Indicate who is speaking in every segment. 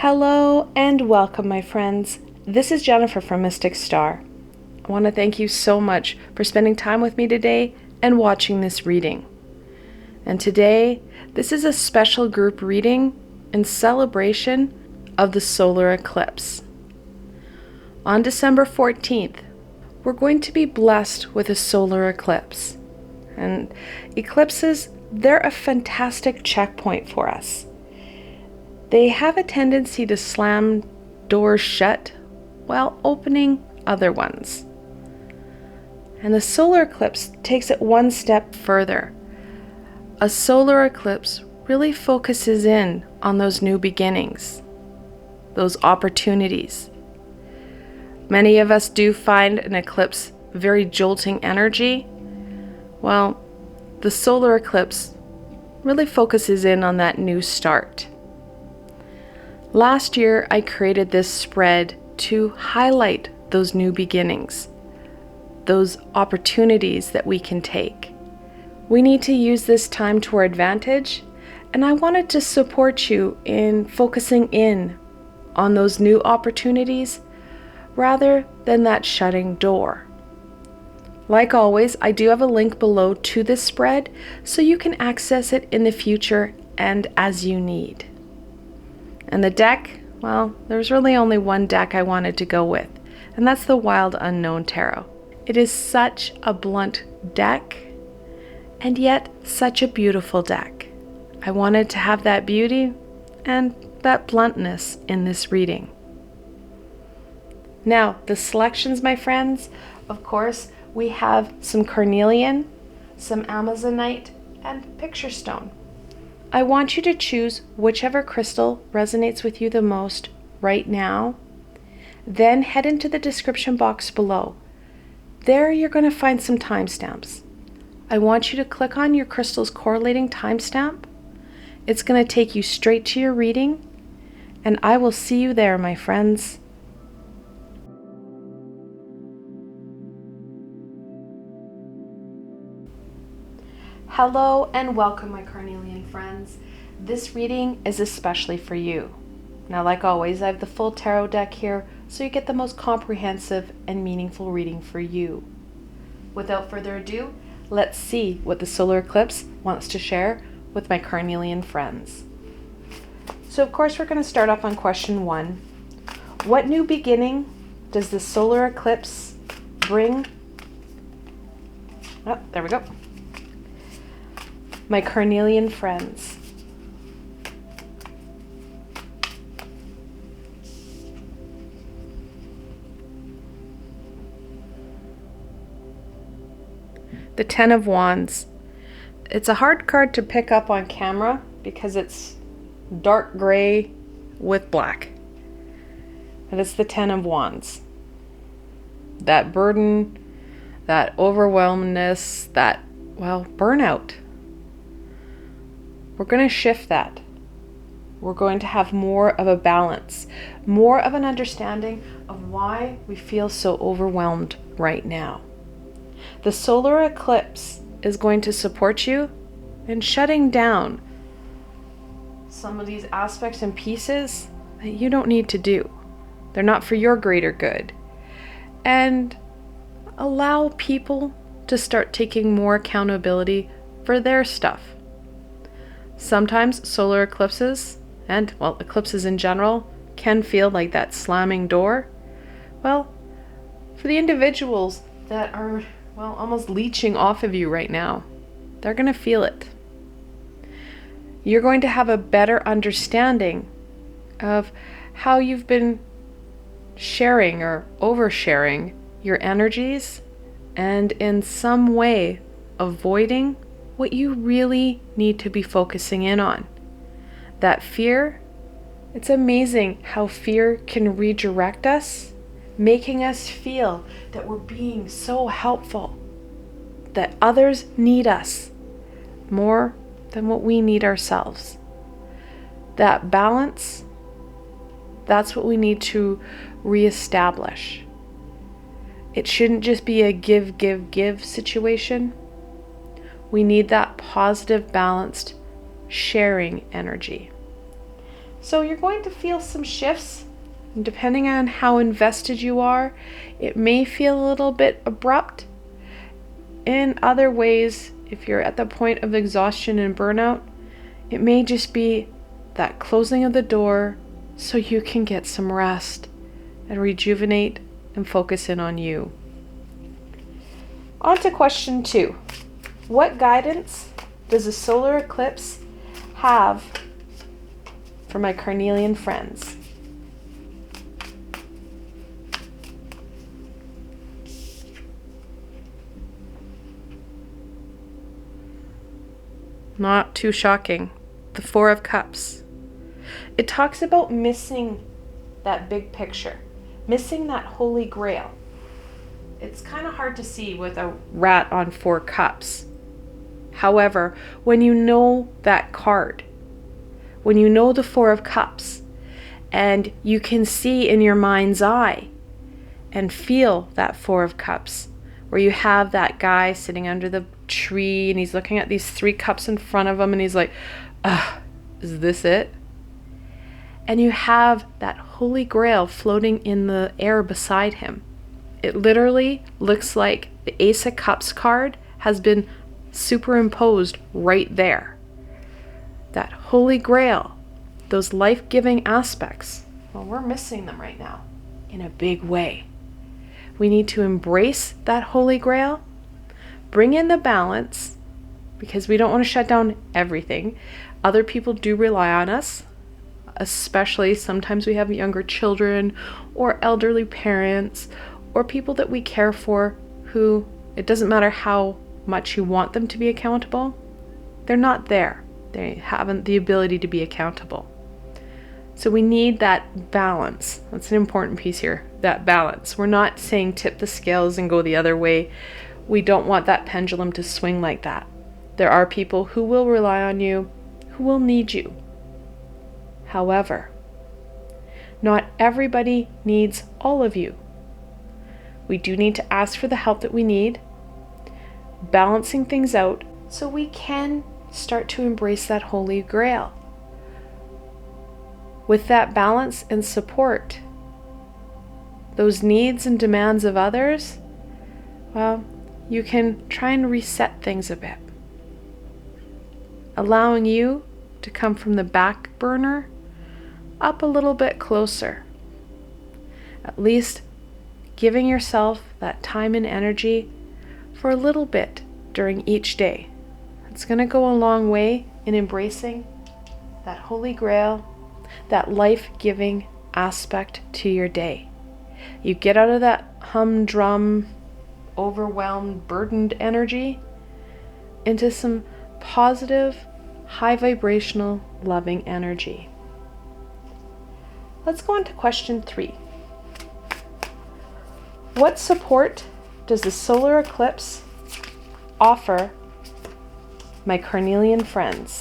Speaker 1: Hello and welcome, my friends. This is Jennifer from Mystic Star. I want to thank you so much for spending time with me today and watching this reading. And today, this is a special group reading in celebration of the solar eclipse. On December 14th, we're going to be blessed with a solar eclipse. And eclipses, they're a fantastic checkpoint for us. They have a tendency to slam doors shut while opening other ones. And the solar eclipse takes it one step further. A solar eclipse really focuses in on those new beginnings, those opportunities. Many of us do find an eclipse very jolting energy. Well, the solar eclipse really focuses in on that new start. Last year, I created this spread to highlight those new beginnings, those opportunities that we can take. We need to use this time to our advantage, and I wanted to support you in focusing in on those new opportunities rather than that shutting door. Like always, I do have a link below to this spread so you can access it in the future and as you need. And the deck, well, there's really only one deck I wanted to go with, and that's the Wild Unknown Tarot. It is such a blunt deck, and yet such a beautiful deck. I wanted to have that beauty and that bluntness in this reading. Now, the selections, my friends, of course, we have some Carnelian, some Amazonite, and Picture Stone. I want you to choose whichever crystal resonates with you the most right now. Then head into the description box below. There you're going to find some timestamps. I want you to click on your crystal's correlating timestamp. It's going to take you straight to your reading, and I will see you there, my friends. Hello and welcome, my Carnelian friends. This reading is especially for you. Now, like always, I have the full tarot deck here, so you get the most comprehensive and meaningful reading for you. Without further ado, let's see what the solar eclipse wants to share with my Carnelian friends. So, of course, we're going to start off on question 1. What new beginning does the solar eclipse bring? Oh, there we go. My Carnelian friends. The Ten of Wands. It's a hard card to pick up on camera because it's dark gray with black. And it's the Ten of Wands. That burden, that overwhelmedness, that, well, burnout. We're going to shift that. We're going to have more of a balance, more of an understanding of why we feel so overwhelmed right now. The solar eclipse is going to support you in shutting down some of these aspects and pieces that you don't need to do. They're not for your greater good. And allow people to start taking more accountability for their stuff. Sometimes solar eclipses, and, well, eclipses in general, can feel like that slamming door. Well, for the individuals that are, well, almost leeching off of you right now, they're going to feel it. You're going to have a better understanding of how you've been sharing or oversharing your energies and in some way avoiding what you really need to be focusing in on. That fear, it's amazing how fear can redirect us, making us feel that we're being so helpful, that others need us more than what we need ourselves. That balance, that's what we need to reestablish. It shouldn't just be a give, give, give situation. We need that positive, balanced sharing energy. So you're going to feel some shifts. And depending on how invested you are, it may feel a little bit abrupt. In other ways, if you're at the point of exhaustion and burnout, it may just be that closing of the door so you can get some rest and rejuvenate and focus in on you. On to question 2. What guidance does a solar eclipse have for my Carnelian friends? Not too shocking. The Four of Cups. It talks about missing that big picture, missing that holy grail. It's kind of hard to see with a rat on 4 cups. However, when you know that card, when you know the Four of Cups, and you can see in your mind's eye and feel that Four of Cups, where you have that guy sitting under the tree and he's looking at these 3 cups in front of him and he's like, is this it? And you have that holy grail floating in the air beside him. It literally looks like the Ace of Cups card has been superimposed right there. That holy grail, those life-giving aspects, well, we're missing them right now in a big way. We need to embrace that holy grail, bring in the balance, because we don't want to shut down everything. Other people do rely on us, especially sometimes we have younger children or elderly parents or people that we care for who, it doesn't matter how much you want them to be accountable, they're not there. They haven't the ability to be accountable. So we need that balance. That's an important piece here, that balance. We're not saying tip the scales and go the other way. We don't want that pendulum to swing like that. There are people who will rely on you, who will need you. However, not everybody needs all of you. We do need to ask for the help that we need, balancing things out so we can start to embrace that holy grail. With that balance and support, those needs and demands of others, well, you can try and reset things a bit, allowing you to come from the back burner up a little bit closer. At least giving yourself that time and energy for a little bit during each day. It's going to go a long way in embracing that holy grail, that life-giving aspect to your day. You get out of that humdrum, overwhelmed, burdened energy into some positive, high vibrational, loving energy. Let's go on to question 3. What support does the solar eclipse offer my Carnelian friends?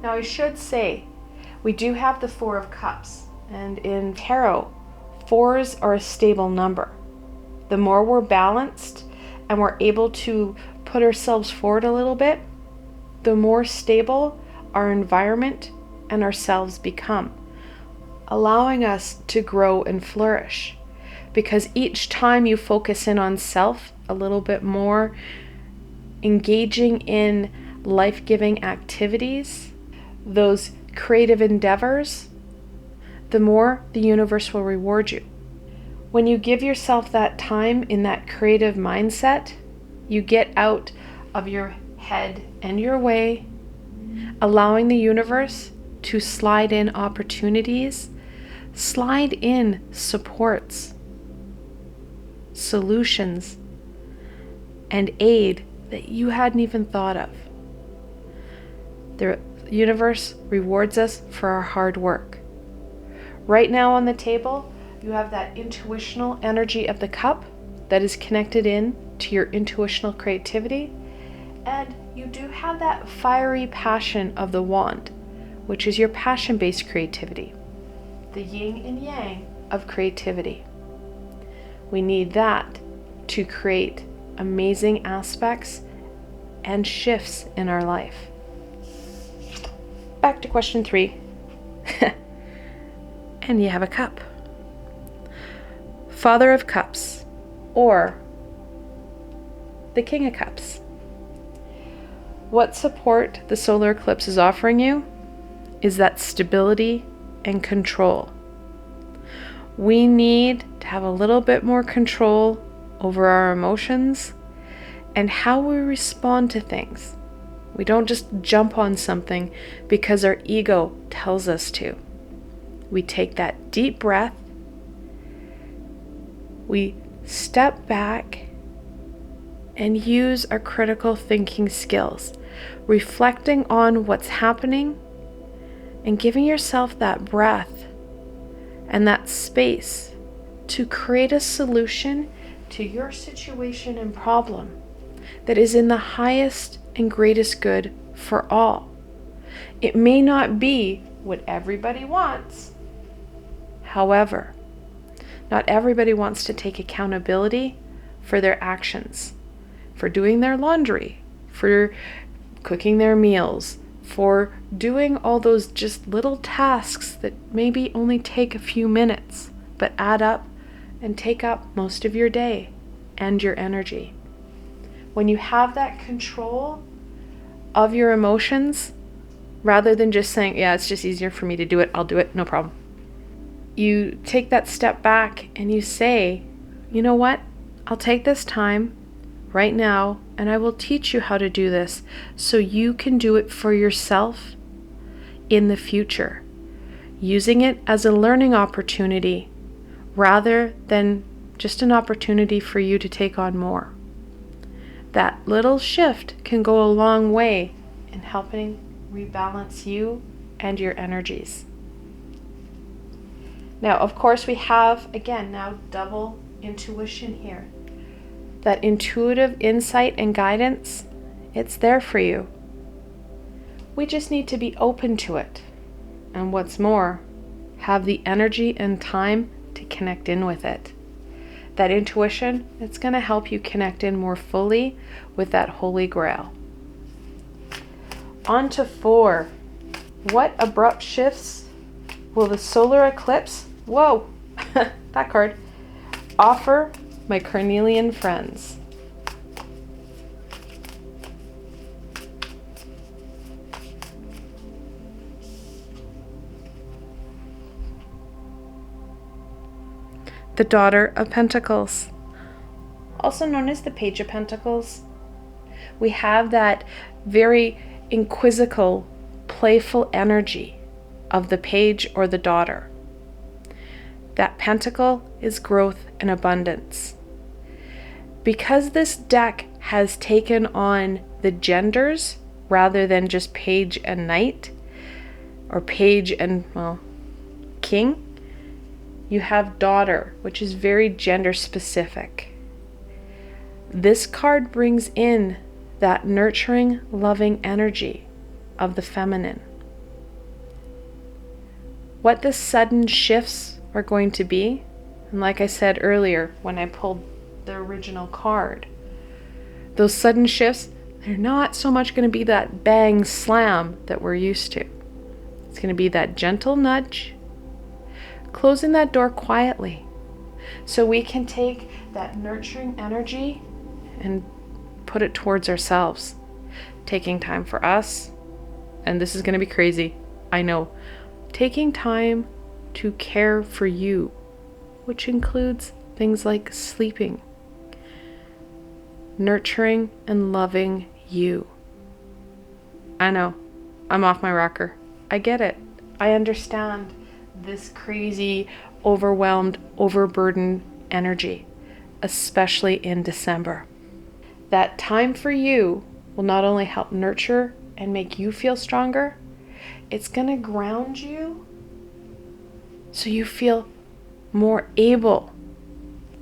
Speaker 1: Now I should say, we do have the Four of Cups, and in tarot, 4s are a stable number. The more we're balanced and we're able to put ourselves forward a little bit, the more stable our environment and ourselves become, allowing us to grow and flourish. Because each time you focus in on self a little bit more, engaging in life-giving activities, those creative endeavors, the more the universe will reward you. When you give yourself that time in that creative mindset, you get out of your head and your way, allowing the universe to slide in opportunities, slide in supports, solutions, and aid that you hadn't even thought of. The universe rewards us for our hard work. Right now on the table, you have that intuitional energy of the cup that is connected in to your intuitional creativity, and you do have that fiery passion of the wand, which is your passion-based creativity, the yin and yang of creativity. We need that to create amazing aspects and shifts in our life. Back to question 3. And you have a cup. Father of Cups, or the King of Cups. What support the solar eclipse is offering you is that stability and control. We need to have a little bit more control over our emotions and how we respond to things. We don't just jump on something because our ego tells us to. We take that deep breath, we step back and use our critical thinking skills, reflecting on what's happening and giving yourself that breath and that space to create a solution to your situation and problem that is in the highest and greatest good for all. It may not be what everybody wants. However, not everybody wants to take accountability for their actions, for doing their laundry, for cooking their meals, for doing all those just little tasks that maybe only take a few minutes, but add up and take up most of your day and your energy. When you have that control of your emotions, rather than just saying, yeah, it's just easier for me to do it, I'll do it, no problem. You take that step back and you say, you know what? I'll take this time right now and I will teach you how to do this so you can do it for yourself in the future, using it as a learning opportunity rather than just an opportunity for you to take on more. That little shift can go a long way in helping rebalance you and your energies. Now, of course, we have, again, now double intuition here. That intuitive insight and guidance, it's there for you. We just need to be open to it. And what's more, have the energy and time to connect in with it. That intuition, it's going to help you connect in more fully with that Holy Grail. On to 4. What abrupt shifts will the solar eclipse, whoa, that card, offer my Carnelian friends? The Daughter of Pentacles, also known as the Page of Pentacles. We have that very inquisical, playful energy of the page or the daughter. That pentacle is growth and abundance. Because this deck has taken on the genders rather than just page and knight, or page and, well, king, you have daughter, which is very gender specific. This card brings in that nurturing, loving energy of the feminine. What the sudden shifts are going to be, and like I said earlier when I pulled the original card, those sudden shifts, they're not so much going to be that bang slam that we're used to. It's going to be that gentle nudge, closing that door quietly so we can take that nurturing energy and put it towards ourselves, taking time for us. And this is going to be crazy, I know, taking time to care for you, which includes things like sleeping, nurturing and loving you. I know, I'm off my rocker. I get it. I understand this crazy, overwhelmed, overburdened energy, especially in December. That time for you will not only help nurture and make you feel stronger, it's going to ground you so you feel more able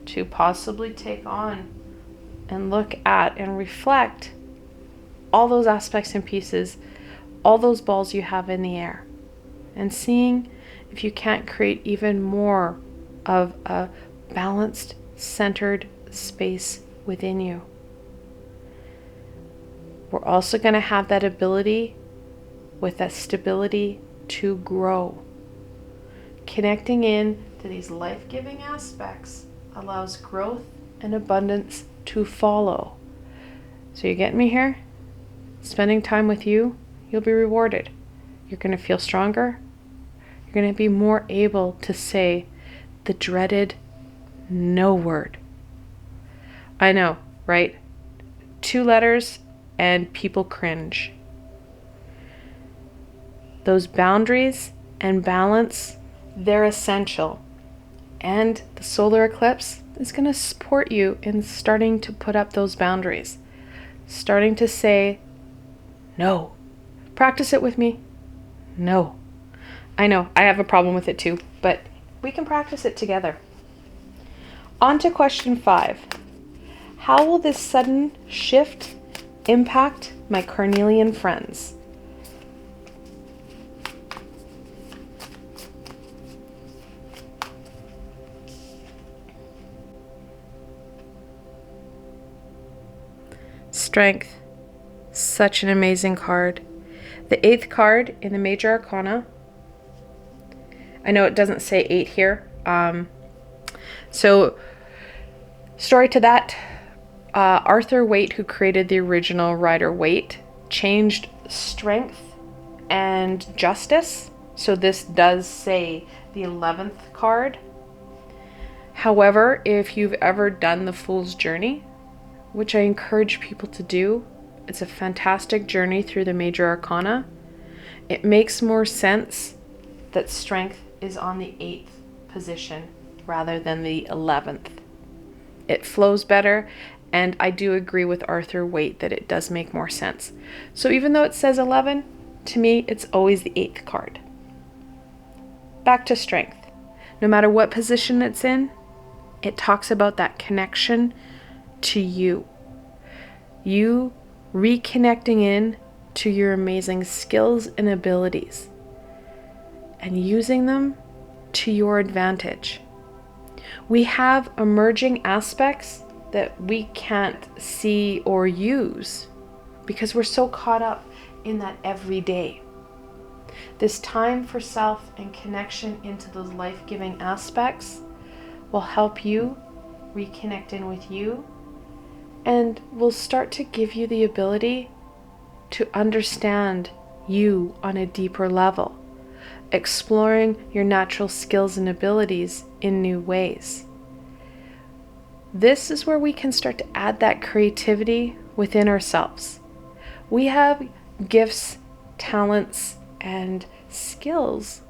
Speaker 1: to possibly take on and look at and reflect all those aspects and pieces, all those balls you have in the air, and seeing if you can't create even more of a balanced, centered space within you. we're also going to have that ability with that stability to grow. Connecting in to these life-giving aspects allows growth and abundance to follow. So you get me here? Spending time with you, you'll be rewarded. You're going to feel stronger. You're going to be more able to say the dreaded no word. I know, right? 2 letters and people cringe. Those boundaries and balance, they're essential. And the solar eclipse is going to support you in starting to put up those boundaries. Starting to say, no. Practice it with me. No. I know, I have a problem with it too, but we can practice it together. On to question 5. How will this sudden shift impact my Carnelian friends? Strength. Such an amazing card. The 8th card in the Major Arcana. I know it doesn't say 8 here. So, story to that. Arthur Waite, who created the original Rider-Waite, changed strength and justice. So this does say the 11th card. However, if you've ever done the Fool's Journey, which I encourage people to do, it's a fantastic journey through the Major Arcana. It makes more sense that strength is on the 8th position rather than the 11th. It flows better, and I do agree with Arthur Waite that it does make more sense. So even though it says 11, to me it's always the 8th card. Back to strength. No matter what position it's in, it talks about that connection to you. You reconnecting in to your amazing skills and abilities and using them to your advantage. We have emerging aspects that we can't see or use because we're so caught up in that everyday. This time for self and connection into those life-giving aspects will help you reconnect in with you and will start to give you the ability to understand you on a deeper level, exploring your natural skills and abilities in new ways. This is where we can start to add that creativity within ourselves. We have gifts, talents, and skills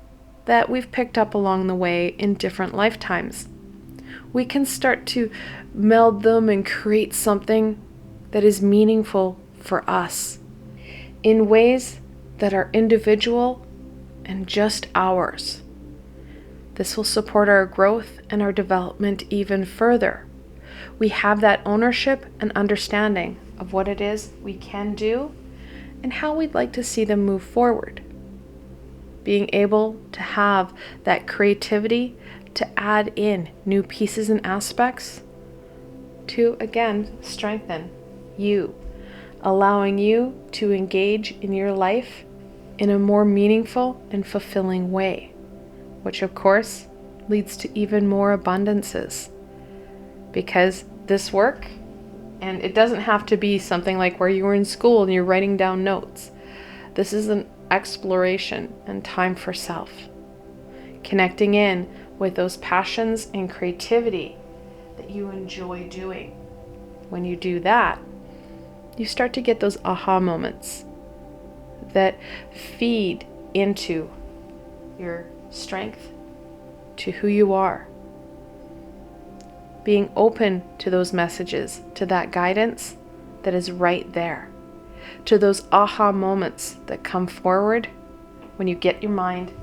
Speaker 1: that we've picked up along the way in different lifetimes. We can start to meld them and create something that is meaningful for us in ways that are individual and just ours. This will support our growth and our development even further. We have that ownership and understanding of what it is we can do and how we'd like to see them move forward. Being able to have that creativity to add in new pieces and aspects to, again, strengthen you, allowing you to engage in your life in a more meaningful and fulfilling way, which of course leads to even more abundances. Because this work, and it doesn't have to be something like where you were in school and you're writing down notes. This is an exploration and time for self. Connecting in with those passions and creativity that you enjoy doing. When you do that, you start to get those aha moments that feed into your strength, to who you are. Being open to those messages, to that guidance that is right there, to those aha moments that come forward when you get your mind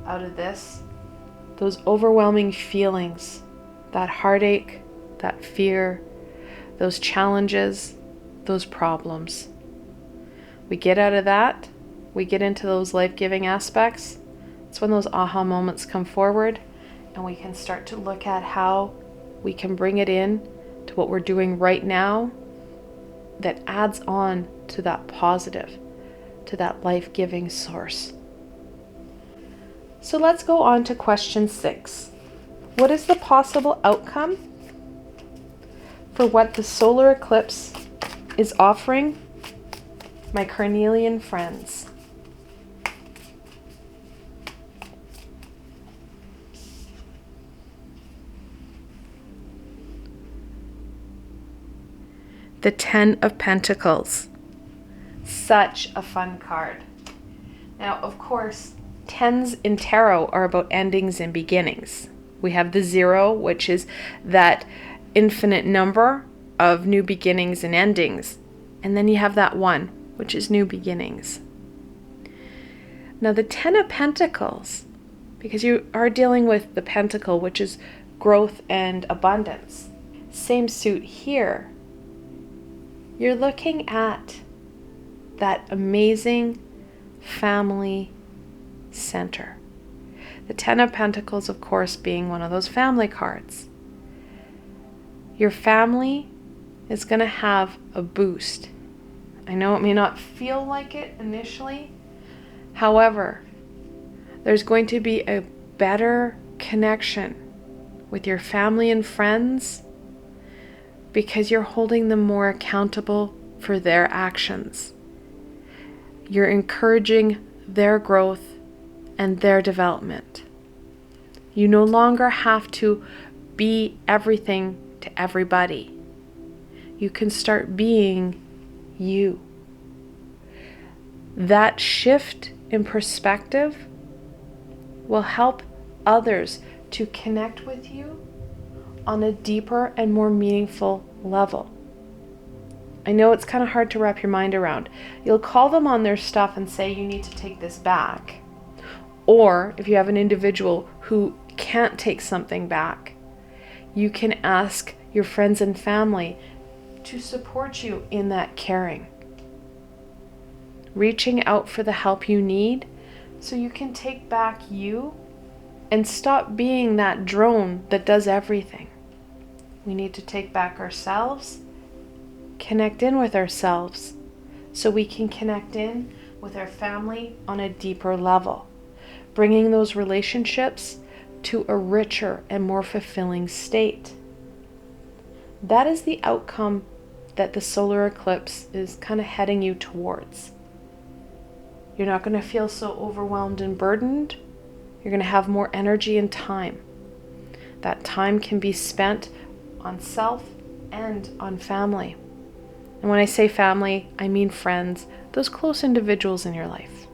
Speaker 1: out of this, those overwhelming feelings, that heartache, that fear, those challenges, those problems. We get out of that, we get into those life-giving aspects. It's when those aha moments come forward and we can start to look at how we can bring it in to what we're doing right now that adds on to that positive, to that life-giving source. So let's go on to question 6. What is the possible outcome for what the solar eclipse is offering my Carnelian friends? The 10 of Pentacles. Such a fun card. Now, of course, 10s in tarot are about endings and beginnings. We have the 0, which is that infinite number of new beginnings and endings. And then you have that 1, which is new beginnings. Now, the 10 of Pentacles, because you are dealing with the pentacle, which is growth and abundance. Same suit here. You're looking at that amazing family center. The 10 of Pentacles, of course, being one of those family cards. Your family is going to have a boost. I know it may not feel like it initially. However, there's going to be a better connection with your family and friends because you're holding them more accountable for their actions. You're encouraging their growth and their development. You no longer have to be everything to everybody. You can start being you. That shift in perspective will help others to connect with you on a deeper and more meaningful level. I know it's kind of hard to wrap your mind around. You'll call them on their stuff and say, you need to take this back. Or if you have an individual who can't take something back, you can ask your friends and family to support you in that caring. Reaching out for the help you need so you can take back you and stop being that drone that does everything. We need to take back ourselves, connect in with ourselves, so we can connect in with our family on a deeper level, bringing those relationships to a richer and more fulfilling state. That is the outcome that the solar eclipse is kind of heading you towards. You're not going to feel so overwhelmed and burdened. You're going to have more energy and time. That time can be spent on self and on family. And when I say family, I mean friends, those close individuals in your life.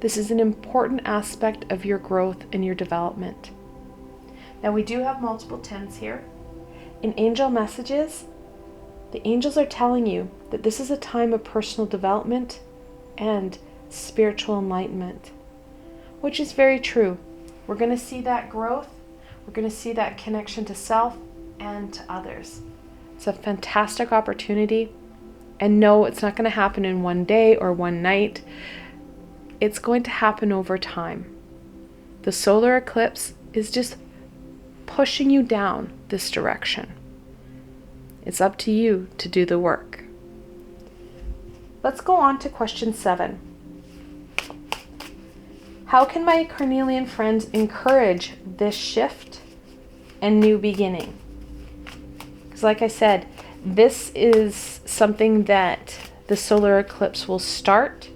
Speaker 1: This is an important aspect of your growth and your development. Now, we do have multiple 10s here. In angel messages, the angels are telling you that this is a time of personal development and spiritual enlightenment, which is very true. We're going to see that growth. We're going to see that connection to self and to others. It's a fantastic opportunity. And no, it's not going to happen in one day or one night. It's going to happen over time. The solar eclipse is just pushing you down this direction. It's up to you to do the work. Let's go on to question 7. How can my Carnelian friends encourage this shift and new beginning? Because like I said, this is something that the solar eclipse will start.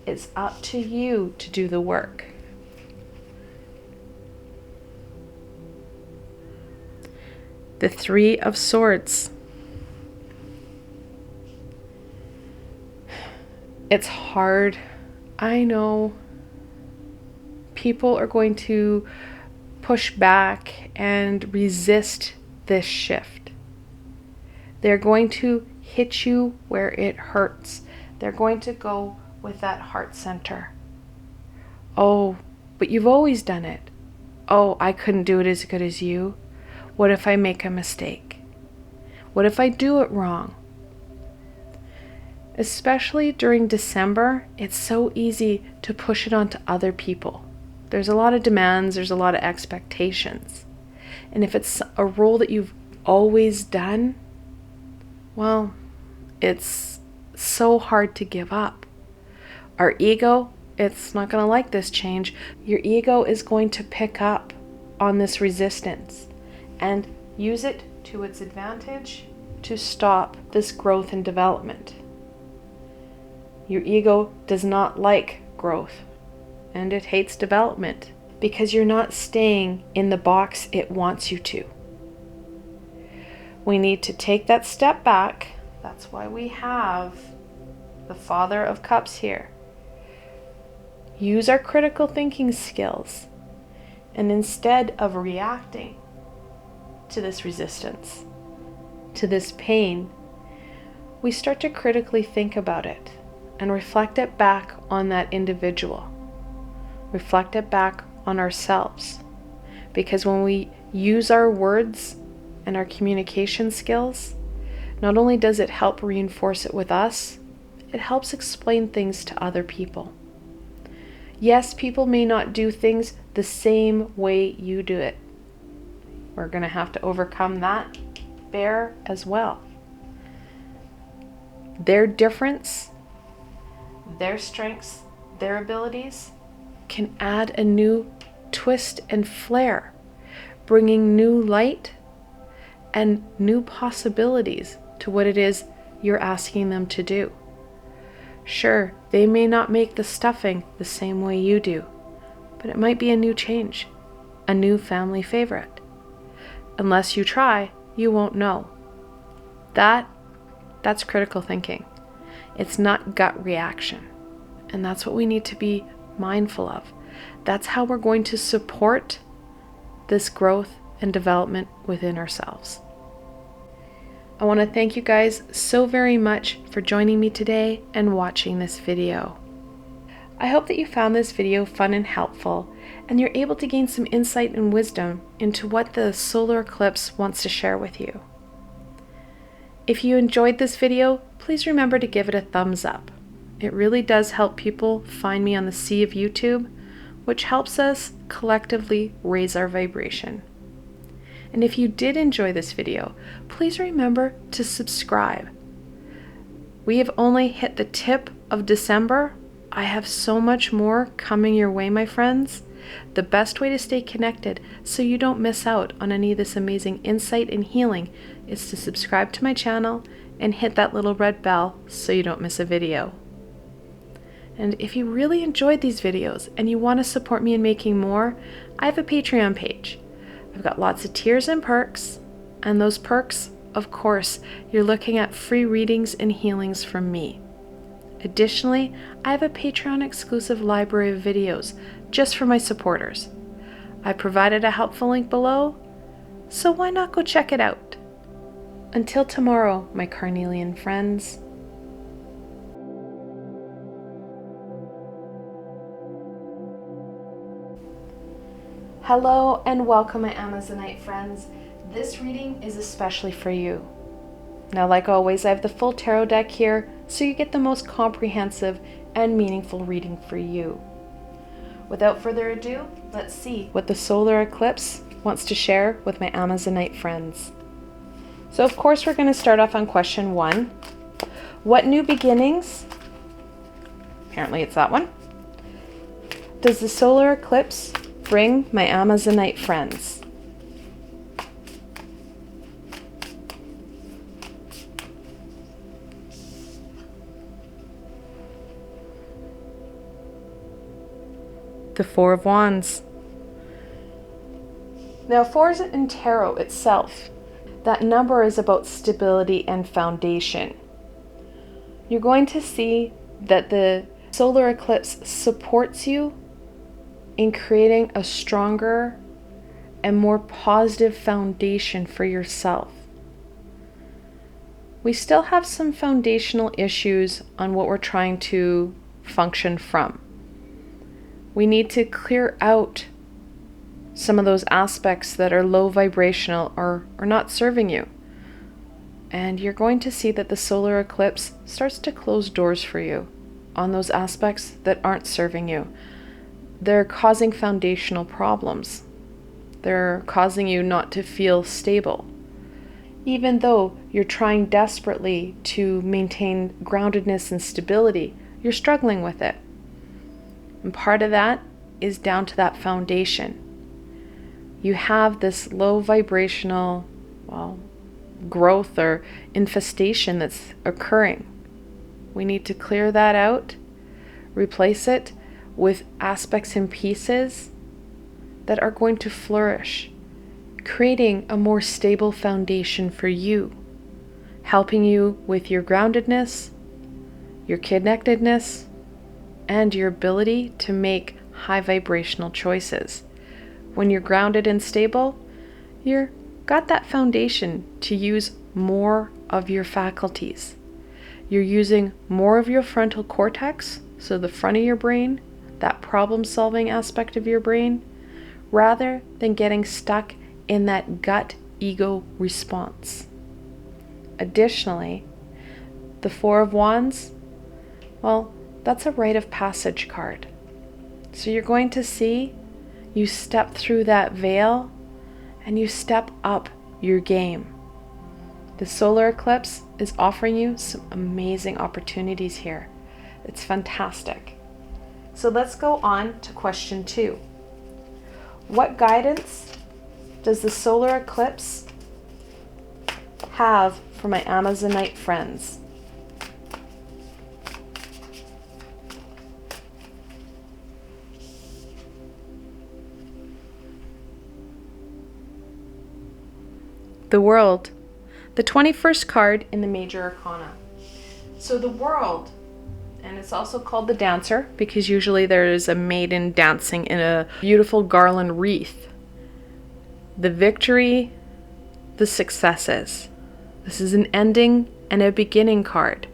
Speaker 1: It's up to you to do the work. The 3 of Swords. It's hard. I know. People are going to push back and resist this shift. They're going to hit you where it hurts. They're going to go with that heart center. Oh, but you've always done it. Oh, I couldn't do it as good as you. What if I make a mistake? What if I do it wrong? Especially during December, it's so easy to push it onto other people. There's a lot of demands, there's a lot of expectations. And if it's a role that you've always done, well, it's so hard to give up. Our ego, it's not going to like this change. Your ego is going to pick up on this resistance and use it to its advantage to stop this growth and development. Your ego does not like growth, and it hates development because you're not staying in the box it wants you to. We need to take that step back. That's why we have the Father of Cups here. Use our critical thinking skills, and instead of reacting to this resistance, to this pain, we start to critically think about it and reflect it back on that individual. Reflect it back on ourselves. Because when we use our words and our communication skills, not only does it help reinforce it with us, it helps explain things to other people. Yes, people may not do things the same way you do it. We're going to have to overcome that bear as well. Their difference, their strengths, their abilities can add a new twist and flair, bringing new light and new possibilities to what it is you're asking them to do. Sure, they may not make the stuffing the same way you do, but it might be a new change, a new family favorite. Unless you try, you won't know. That's critical thinking. It's not gut reaction. And that's what we need to be mindful of. That's how we're going to support this growth and development within ourselves. I want to thank you guys so very much for joining me today and watching this video. I hope that you found this video fun and helpful, and you're able to gain some insight and wisdom into what the solar eclipse wants to share with you. If you enjoyed this video, please remember to give it a thumbs up. It really does help people find me on the sea of YouTube, which helps us collectively raise our vibration. And if you did enjoy this video, please remember to subscribe. We have only hit the tip of December. I have so much more coming your way, my friends. The best way to stay connected so you don't miss out on any of this amazing insight and healing is to subscribe to my channel and hit that little red bell so you don't miss a video. And if you really enjoyed these videos and you want to support me in making more, I have a Patreon page. I've got lots of tiers and perks, and those perks, of course, you're looking at free readings and healings from me. Additionally, I have a Patreon exclusive library of videos just for my supporters. I provided a helpful link below, so why not go check it out? Until tomorrow, my Carnelian friends. Hello and welcome, my Amazonite friends. This reading is especially for you. Now, like always, I have the full tarot deck here, so you get the most comprehensive and meaningful reading for you. Without further ado, let's see what the solar eclipse wants to share with my Amazonite friends. So, of course, we're going to start off on question 1. What new beginnings, apparently it's that one, does the solar eclipse bring my Amazonite friends? The Four of Wands. Now, fours in tarot itself, that number is about stability and foundation. You're going to see that the solar eclipse supports you in creating a stronger and more positive foundation for yourself. We still have some foundational issues on what we're trying to function from. We need to clear out some of those aspects that are low vibrational or not serving you. And you're going to see that the solar eclipse starts to close doors for you on those aspects that aren't serving you. They're causing foundational problems. They're causing you not to feel stable. Even though you're trying desperately to maintain groundedness and stability, you're struggling with it. And part of that is down to that foundation. You have this low vibrational, growth or infestation that's occurring. We need to clear that out, replace it with aspects and pieces that are going to flourish, creating a more stable foundation for you, helping you with your groundedness, your connectedness, and your ability to make high vibrational choices. When you're grounded and stable, you're got that foundation to use more of your faculties. You're using more of your frontal cortex, so the front of your brain, that problem-solving aspect of your brain, rather than getting stuck in that gut ego response. Additionally, the Four of Wands, that's a rite of passage card. So you're going to see you step through that veil and you step up your game. The solar eclipse is offering you some amazing opportunities here. It's fantastic. So let's go on to question 2. What guidance does the solar eclipse have for my Amazonite friends? The World, the 21st card in the Major Arcana. So the World, and it's also called the Dancer because usually there is a maiden dancing in a beautiful garland wreath. The victory, the successes. This is an ending and a beginning card.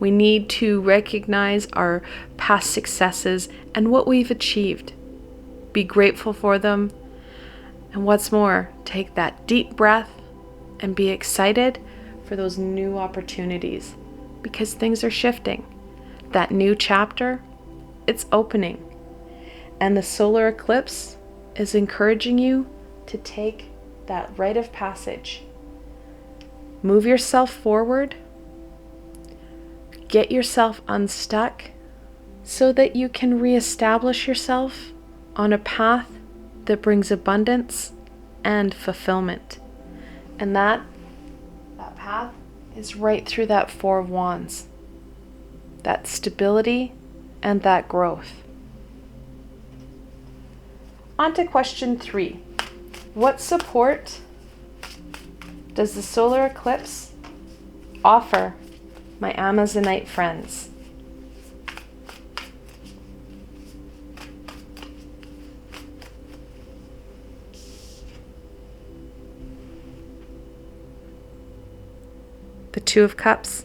Speaker 1: We need to recognize our past successes and what we've achieved. Be grateful for them. And what's more, take that deep breath and be excited for those new opportunities because things are shifting. That new chapter, it's opening. And the solar eclipse is encouraging you to take that rite of passage. Move yourself forward. Get yourself unstuck so that you can reestablish yourself on a path that brings abundance and fulfillment. And that path is right through that Four of Wands. That stability and that growth. On to question 3. What support does the solar eclipse offer my Amazonite friends? The Two of Cups.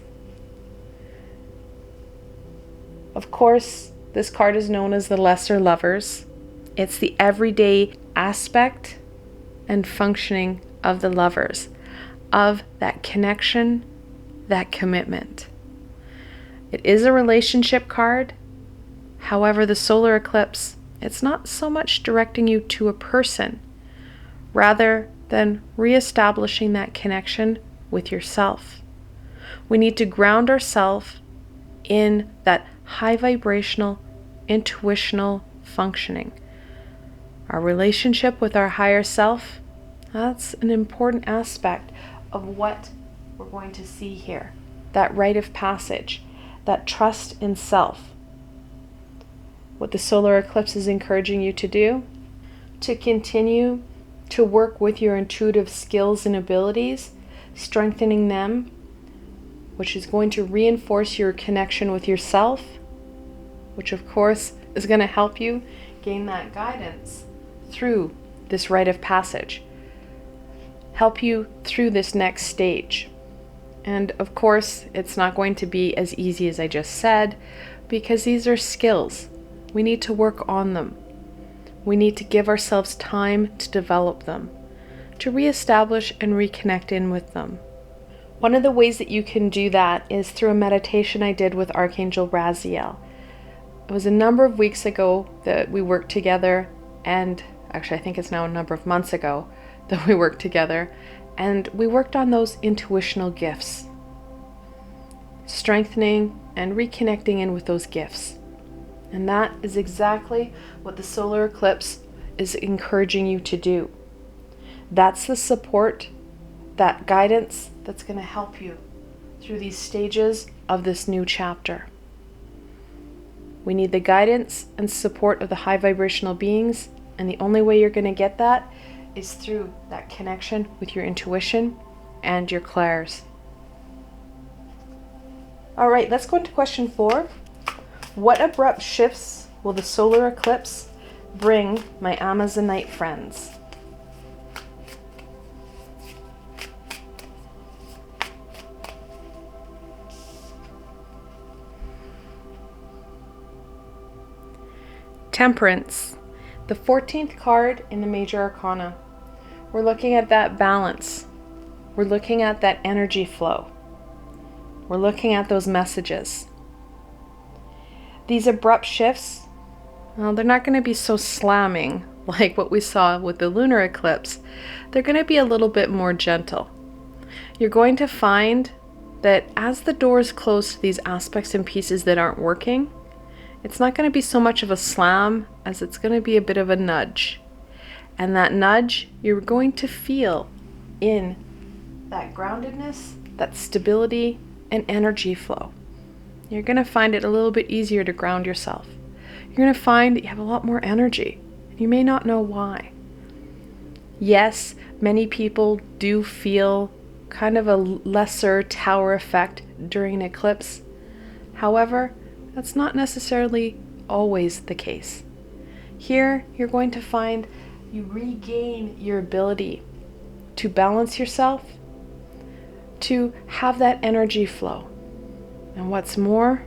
Speaker 1: Of course, this card is known as the Lesser Lovers. It's the everyday aspect and functioning of the lovers, of that connection, that commitment. It is a relationship card. However, the solar eclipse, it's not so much directing you to a person, rather than reestablishing that connection with yourself. We need to ground ourselves in that high vibrational, intuitional functioning. Our relationship with our higher self, that's an important aspect of what we're going to see here. That rite of passage, that trust in self. What the solar eclipse is encouraging you to do, to continue to work with your intuitive skills and abilities, strengthening them, which is going to reinforce your connection with yourself, which of course is going to help you gain that guidance through this rite of passage, help you through this next stage. And of course, it's not going to be as easy as I just said, because these are skills. We need to work on them. We need to give ourselves time to develop them, to reestablish and reconnect in with them. One of the ways that you can do that is through a meditation I did with Archangel Raziel. It was a number of weeks ago that we worked together, and actually I think it's now a number of months ago that we worked together, And we worked on those intuitional gifts, strengthening and reconnecting in with those gifts. And that is exactly what the solar eclipse is encouraging you to do. That's the support, that guidance that's going to help you through these stages of this new chapter. We need the guidance and support of the high vibrational beings, and the only way you're going to get that is through that connection with your intuition and your clairs. All right, let's go into question 4. What abrupt shifts will the solar eclipse bring my Amazonite friends? Temperance, the 14th card in the major arcana. We're looking at that balance. We're looking at that energy flow. We're looking at those messages. These abrupt shifts, well, they're not going to be so slamming like what we saw with the lunar eclipse. They're going to be a little bit more gentle. You're going to find that as the doors close to these aspects and pieces that aren't working, it's not going to be so much of a slam as it's going to be a bit of a nudge. And that nudge, you're going to feel in that groundedness, that stability, and energy flow. You're going to find it a little bit easier to ground yourself. You're going to find that you have a lot more energy. You may not know why. Yes, many people do feel kind of a lesser tower effect during an eclipse. However, that's not necessarily always the case. Here, you're going to find you regain your ability to balance yourself, to have that energy flow. And what's more,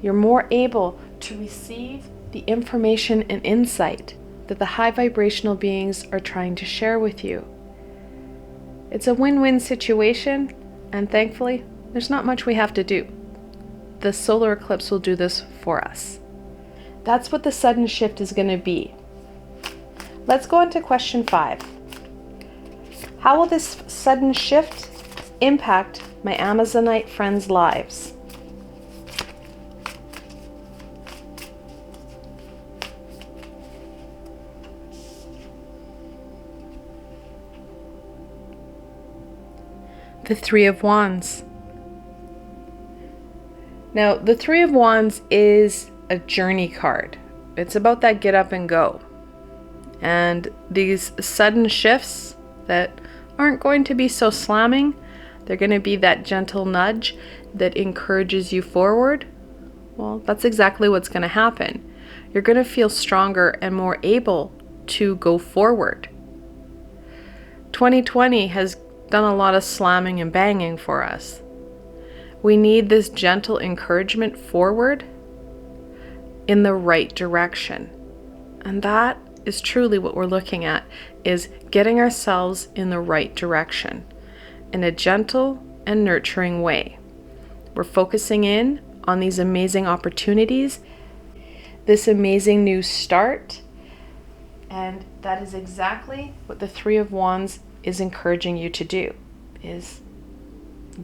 Speaker 1: you're more able to receive the information and insight that the high vibrational beings are trying to share with you. It's a win-win situation, and thankfully, there's not much we have to do. The solar eclipse will do this for us. That's what the sudden shift is going to be. Let's go into question 5. How will this sudden shift impact my Amazonite friends' lives? The Three of Wands. Now, the Three of Wands is a journey card. It's about that get up and go. And these sudden shifts that aren't going to be so slamming, they're going to be that gentle nudge that encourages you forward. Well, that's exactly what's going to happen. You're going to feel stronger and more able to go forward. 2020 has done a lot of slamming and banging for us. We need this gentle encouragement forward in the right direction. And that is truly what we're looking at, is getting ourselves in the right direction in a gentle and nurturing way. We're focusing in on these amazing opportunities, this amazing new start, and that is exactly what the Three of Wands is encouraging you to do, is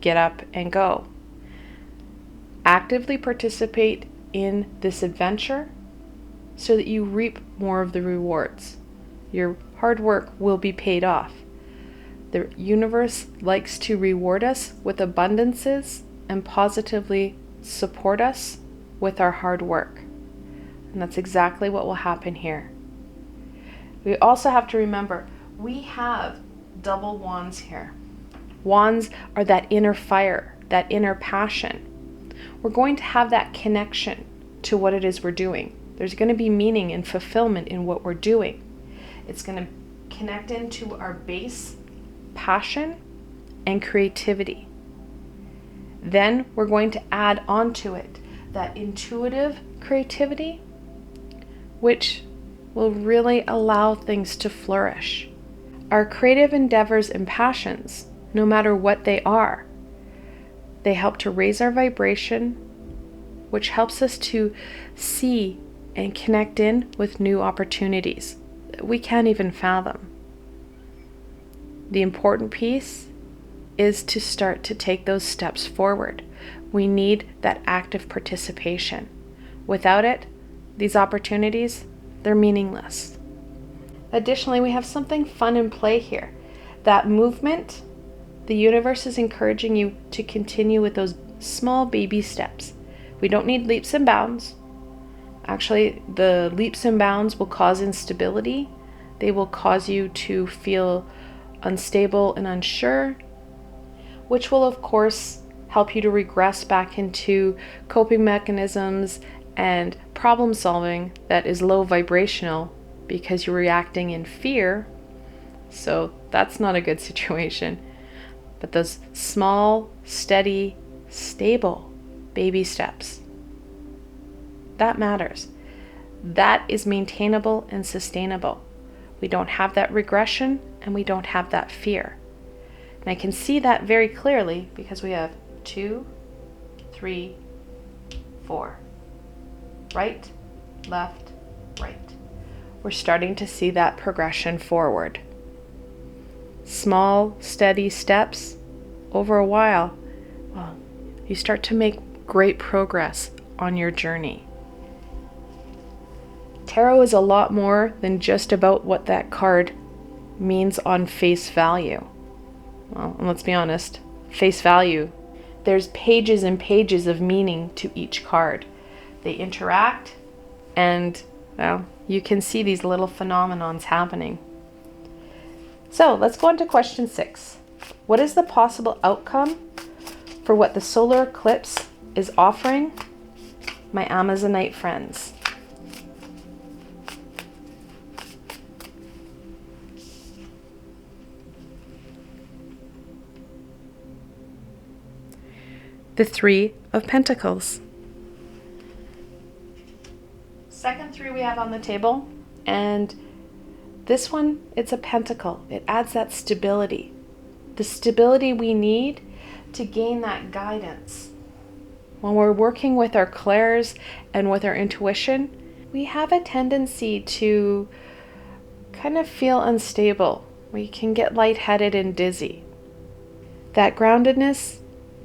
Speaker 1: get up and go. Actively participate in this adventure so that you reap more of the rewards. Your hard work will be paid off. The universe likes to reward us with abundances and positively support us with our hard work. And that's exactly what will happen here. We also have to remember, we have double wands here. Wands are that inner fire, that inner passion. We're going to have that connection to what it is we're doing. There's going to be meaning and fulfillment in what we're doing. It's going to connect into our base passion and creativity. Then we're going to add onto it that intuitive creativity, which will really allow things to flourish. Our creative endeavors and passions, no matter what they are, they help to raise our vibration, which helps us to see and connect in with new opportunities that we can't even fathom. the important piece is to start to take those steps forward. We need that active participation. Without it, these opportunities, they're meaningless. Additionally, we have something fun in play here. That movement, the universe is encouraging you to continue with those small baby steps. We don't need leaps and bounds. Actually, the leaps and bounds will cause instability. They will cause you to feel unstable and unsure, which will, of course, help you to regress back into coping mechanisms and problem solving that is low vibrational because you're reacting in fear. So that's not a good situation. But those small, steady, stable baby steps, that matters. That is maintainable and sustainable. We don't have that regression and we don't have that fear. And I can see that very clearly because we have 2, 3, 4. Right, left, right. We're starting to see that progression forward. Small, steady steps over a while. Well, you start to make great progress on your journey. Tarot is a lot more than just about what that card means on face value. Well, and let's be honest, face value, there's pages and pages of meaning to each card. They interact and, well, you can see these little phenomenons happening. So let's go on to question 6. What is the possible outcome for what the solar eclipse is offering my Amazonite friends? The 3 of Pentacles. Second 3 we have on the table, and this one, it's a pentacle. It adds that stability. The stability we need to gain that guidance. When we're working with our clairs and with our intuition, we have a tendency to kind of feel unstable. We can get lightheaded and dizzy. That groundedness,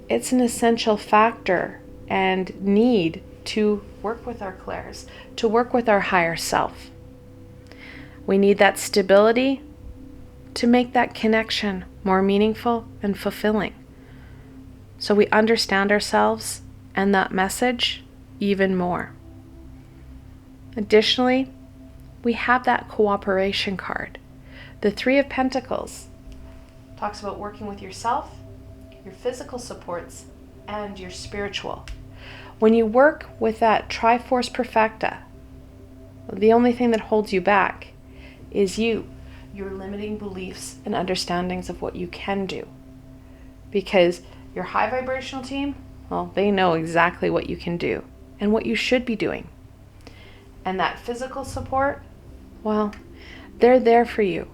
Speaker 1: it's an essential factor and need to work with our clairs, to work with our higher self. We need that stability to make that connection more meaningful and fulfilling, so we understand ourselves and that message even more. Additionally, we have that cooperation card. The 3 of Pentacles talks about working with yourself, your physical supports, and your spiritual. When you work with that Triforce Perfecta, the only thing that holds you back is your limiting beliefs and understandings of what you can do. Because your high vibrational team, well, they know exactly what you can do and what you should be doing. And that physical support, well, they're there for you.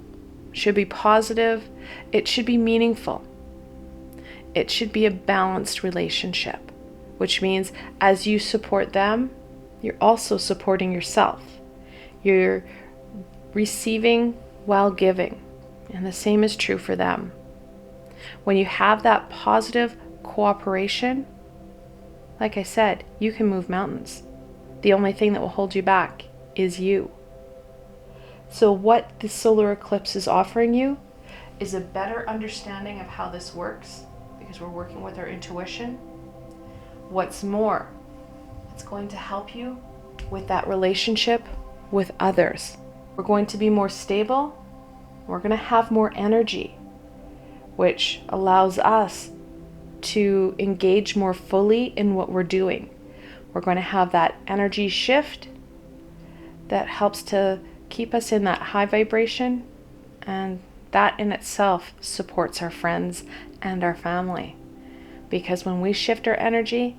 Speaker 1: It should be positive. It should be meaningful. It should be a balanced relationship, which means as you support them, you're also supporting yourself. You're receiving while giving, and the same is true for them. When you have that positive cooperation, like I said, you can move mountains. The only thing that will hold you back is you. So what the solar eclipse is offering you is a better understanding of how this works, because we're working with our intuition. What's more, it's going to help you with that relationship with others. We're going to be more stable. We're going to have more energy, which allows us to engage more fully in what we're doing. We're going to have that energy shift that helps to keep us in that high vibration, and that in itself supports our friends and our family. Because when we shift our energy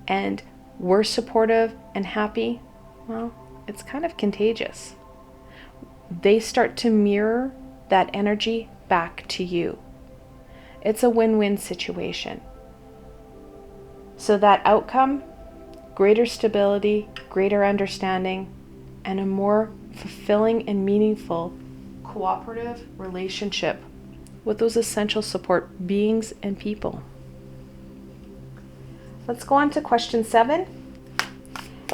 Speaker 1: and we're supportive and happy, well, it's kind of contagious. They start to mirror that energy back to you. It's a win-win situation. So that outcome, greater stability, greater understanding, and a more fulfilling and meaningful cooperative relationship with those essential support beings and people. Let's go on to question 7.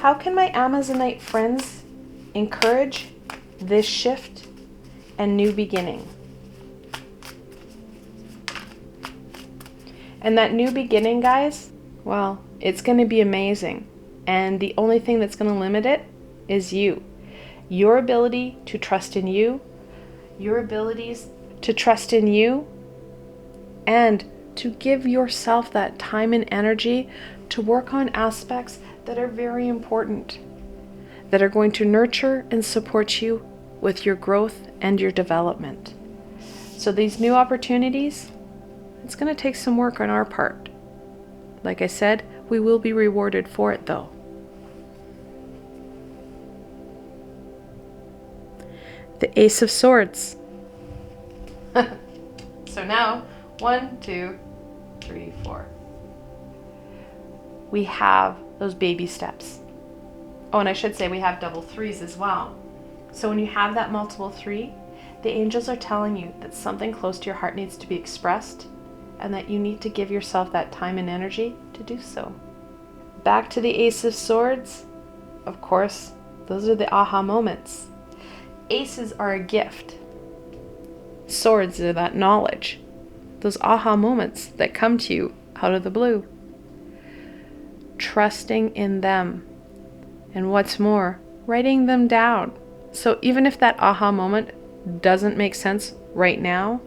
Speaker 1: How can my Amazonite friends encourage this shift and new beginning? And that new beginning, guys, well, it's going to be amazing. And the only thing that's going to limit it is you. Your ability to trust in you, your abilities to trust in you, and to give yourself that time and energy to work on aspects that are very important, that are going to nurture and support you with your growth and your development. So these new opportunities, it's going to take some work on our part. Like I said, we will be rewarded for it though. The Ace of Swords. So now, 1, 2, 3, 4. We have those baby steps. Oh, and I should say we have double 3s as well. So when you have that multiple 3, the angels are telling you that something close to your heart needs to be expressed and that you need to give yourself that time and energy to do so. Back to the Ace of Swords. Of course, those are the aha moments. Aces are a gift. Swords are that knowledge. Those aha moments that come to you out of the blue. Trusting in them. And what's more, writing them down. So even if that aha moment doesn't make sense right now,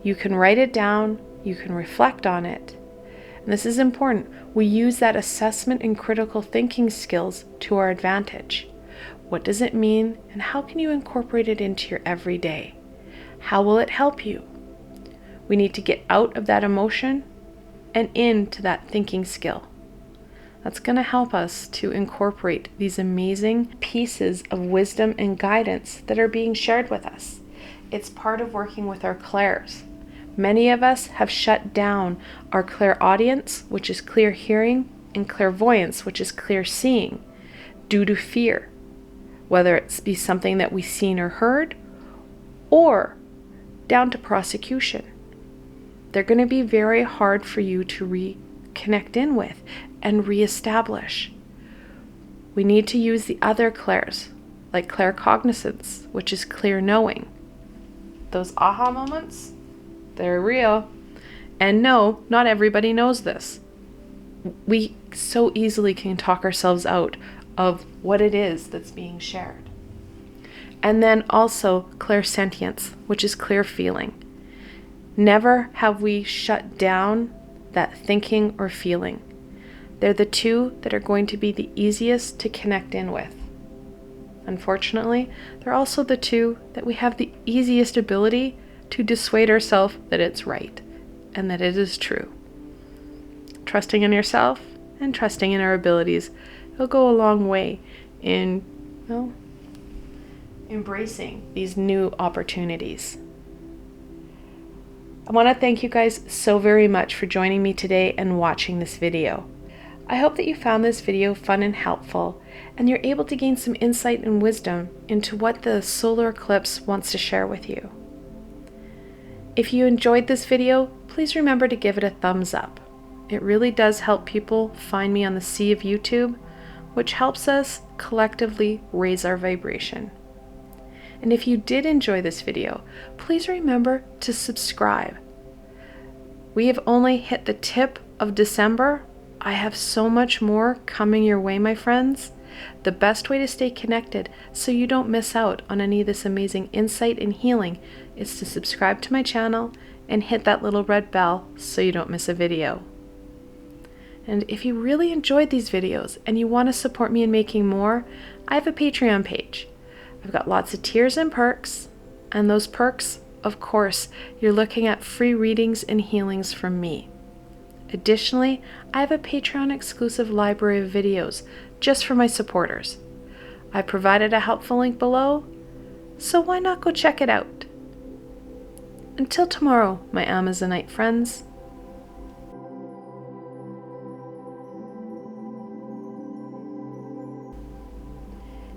Speaker 1: you can write it down, you can reflect on it. And this is important. We use that assessment and critical thinking skills to our advantage. What does it mean, and how can you incorporate it into your everyday? How will it help you? We need to get out of that emotion and into that thinking skill. That's going to help us to incorporate these amazing pieces of wisdom and guidance that are being shared with us. It's part of working with our clairs. Many of us have shut down our clairaudience, which is clear hearing, and clairvoyance, which is clear seeing, due to fear, whether it be something that we've seen or heard, or down to prosecution. They're going to be very hard for you to reconnect in with and reestablish. We need to use the other clairs, like claircognizance, which is clear knowing. Those aha moments, they're real. And no, not everybody knows this. We so easily can talk ourselves out of what it is that's being shared. And then also clairsentience, which is clear feeling. Never have we shut down that thinking or feeling. They're the two that are going to be the easiest to connect in with. Unfortunately, they're also the two that we have the easiest ability to dissuade ourselves that it's right and that it is true. Trusting in yourself and trusting in our abilities will go a long way in, well, embracing these new opportunities. I want to thank you guys so very much for joining me today and watching this video. I hope that you found this video fun and helpful, and you're able to gain some insight and wisdom into what the solar eclipse wants to share with you. If you enjoyed this video, please remember to give it a thumbs up. It really does help people find me on the sea of YouTube, which helps us collectively raise our vibration. And if you did enjoy this video, please remember to subscribe. We have only hit the tip of December. I have so much more coming your way, my friends. The best way to stay connected so you don't miss out on any of this amazing insight and healing is to subscribe to my channel and hit that little red bell so you don't miss a video. And if you really enjoyed these videos and you want to support me in making more, I have a Patreon page. I've got lots of tiers and perks, and those perks, of course, you're looking at free readings and healings from me. Additionally, I have a Patreon exclusive library of videos just for my supporters. I provided a helpful link below, so why not go check it out? Until tomorrow, my Amazonite friends.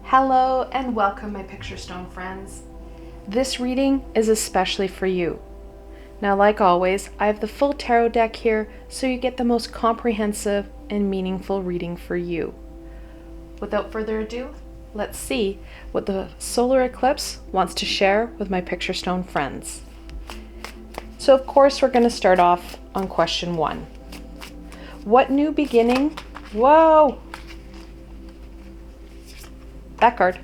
Speaker 1: Hello and welcome, my picture stone friends. This reading is especially for you. Now, like always, I have the full tarot deck here so you get the most comprehensive and meaningful reading for you. Without further ado, let's see what the solar eclipse wants to share with my picture stone friends. So of course, we're going to start off on question 1. What new beginning? Whoa! That card.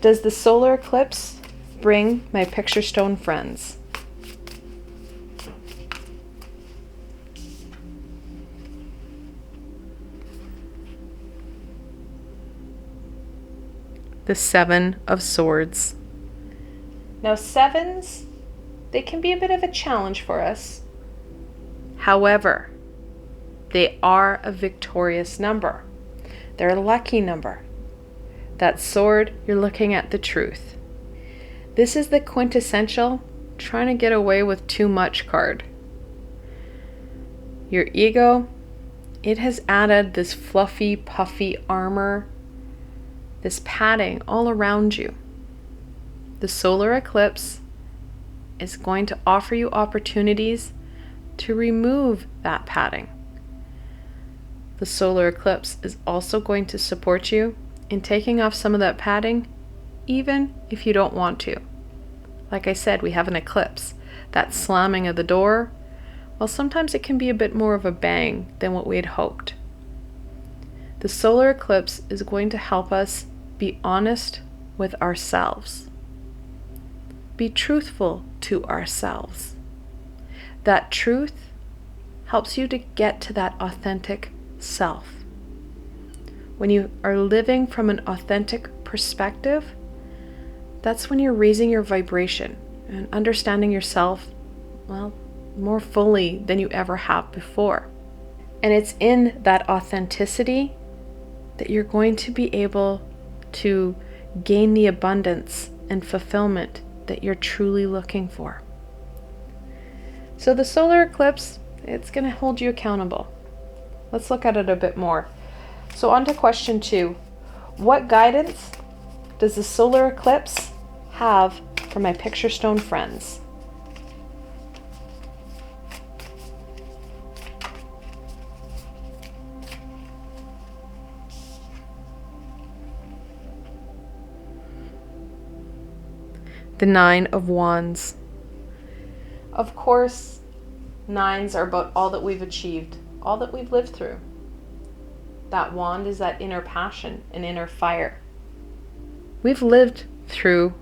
Speaker 1: Does the solar eclipse bring my picture stone friends? The 7 of Swords. Now 7s, they can be a bit of a challenge for us. However, they are a victorious number. They're a lucky number. That sword, you're looking at the truth. This is the quintessential trying to get away with too much card. Your ego, it has added this fluffy, puffy armor, this padding all around you. The solar eclipse is going to offer you opportunities to remove that padding. The solar eclipse is also going to support you in taking off some of that padding, even if you don't want to. Like I said, we have an eclipse. That slamming of the door, well, sometimes it can be a bit more of a bang than what we had hoped. The solar eclipse is going to help us be honest with ourselves. Be truthful to ourselves. That truth helps you to get to that authentic self. When you are living from an authentic perspective, that's when you're raising your vibration and understanding yourself, well, more fully than you ever have before. And it's in that authenticity that you're going to be able to gain the abundance and fulfillment that you're truly looking for. So the solar eclipse, it's going to hold you accountable. Let's look at it a bit more. So on to question 2. What guidance does the solar eclipse have for my picture stone friends? The 9 of Wands. Of course, 9s are about all that we've achieved, all that we've lived through. That wand is that inner passion and inner fire. We've lived through,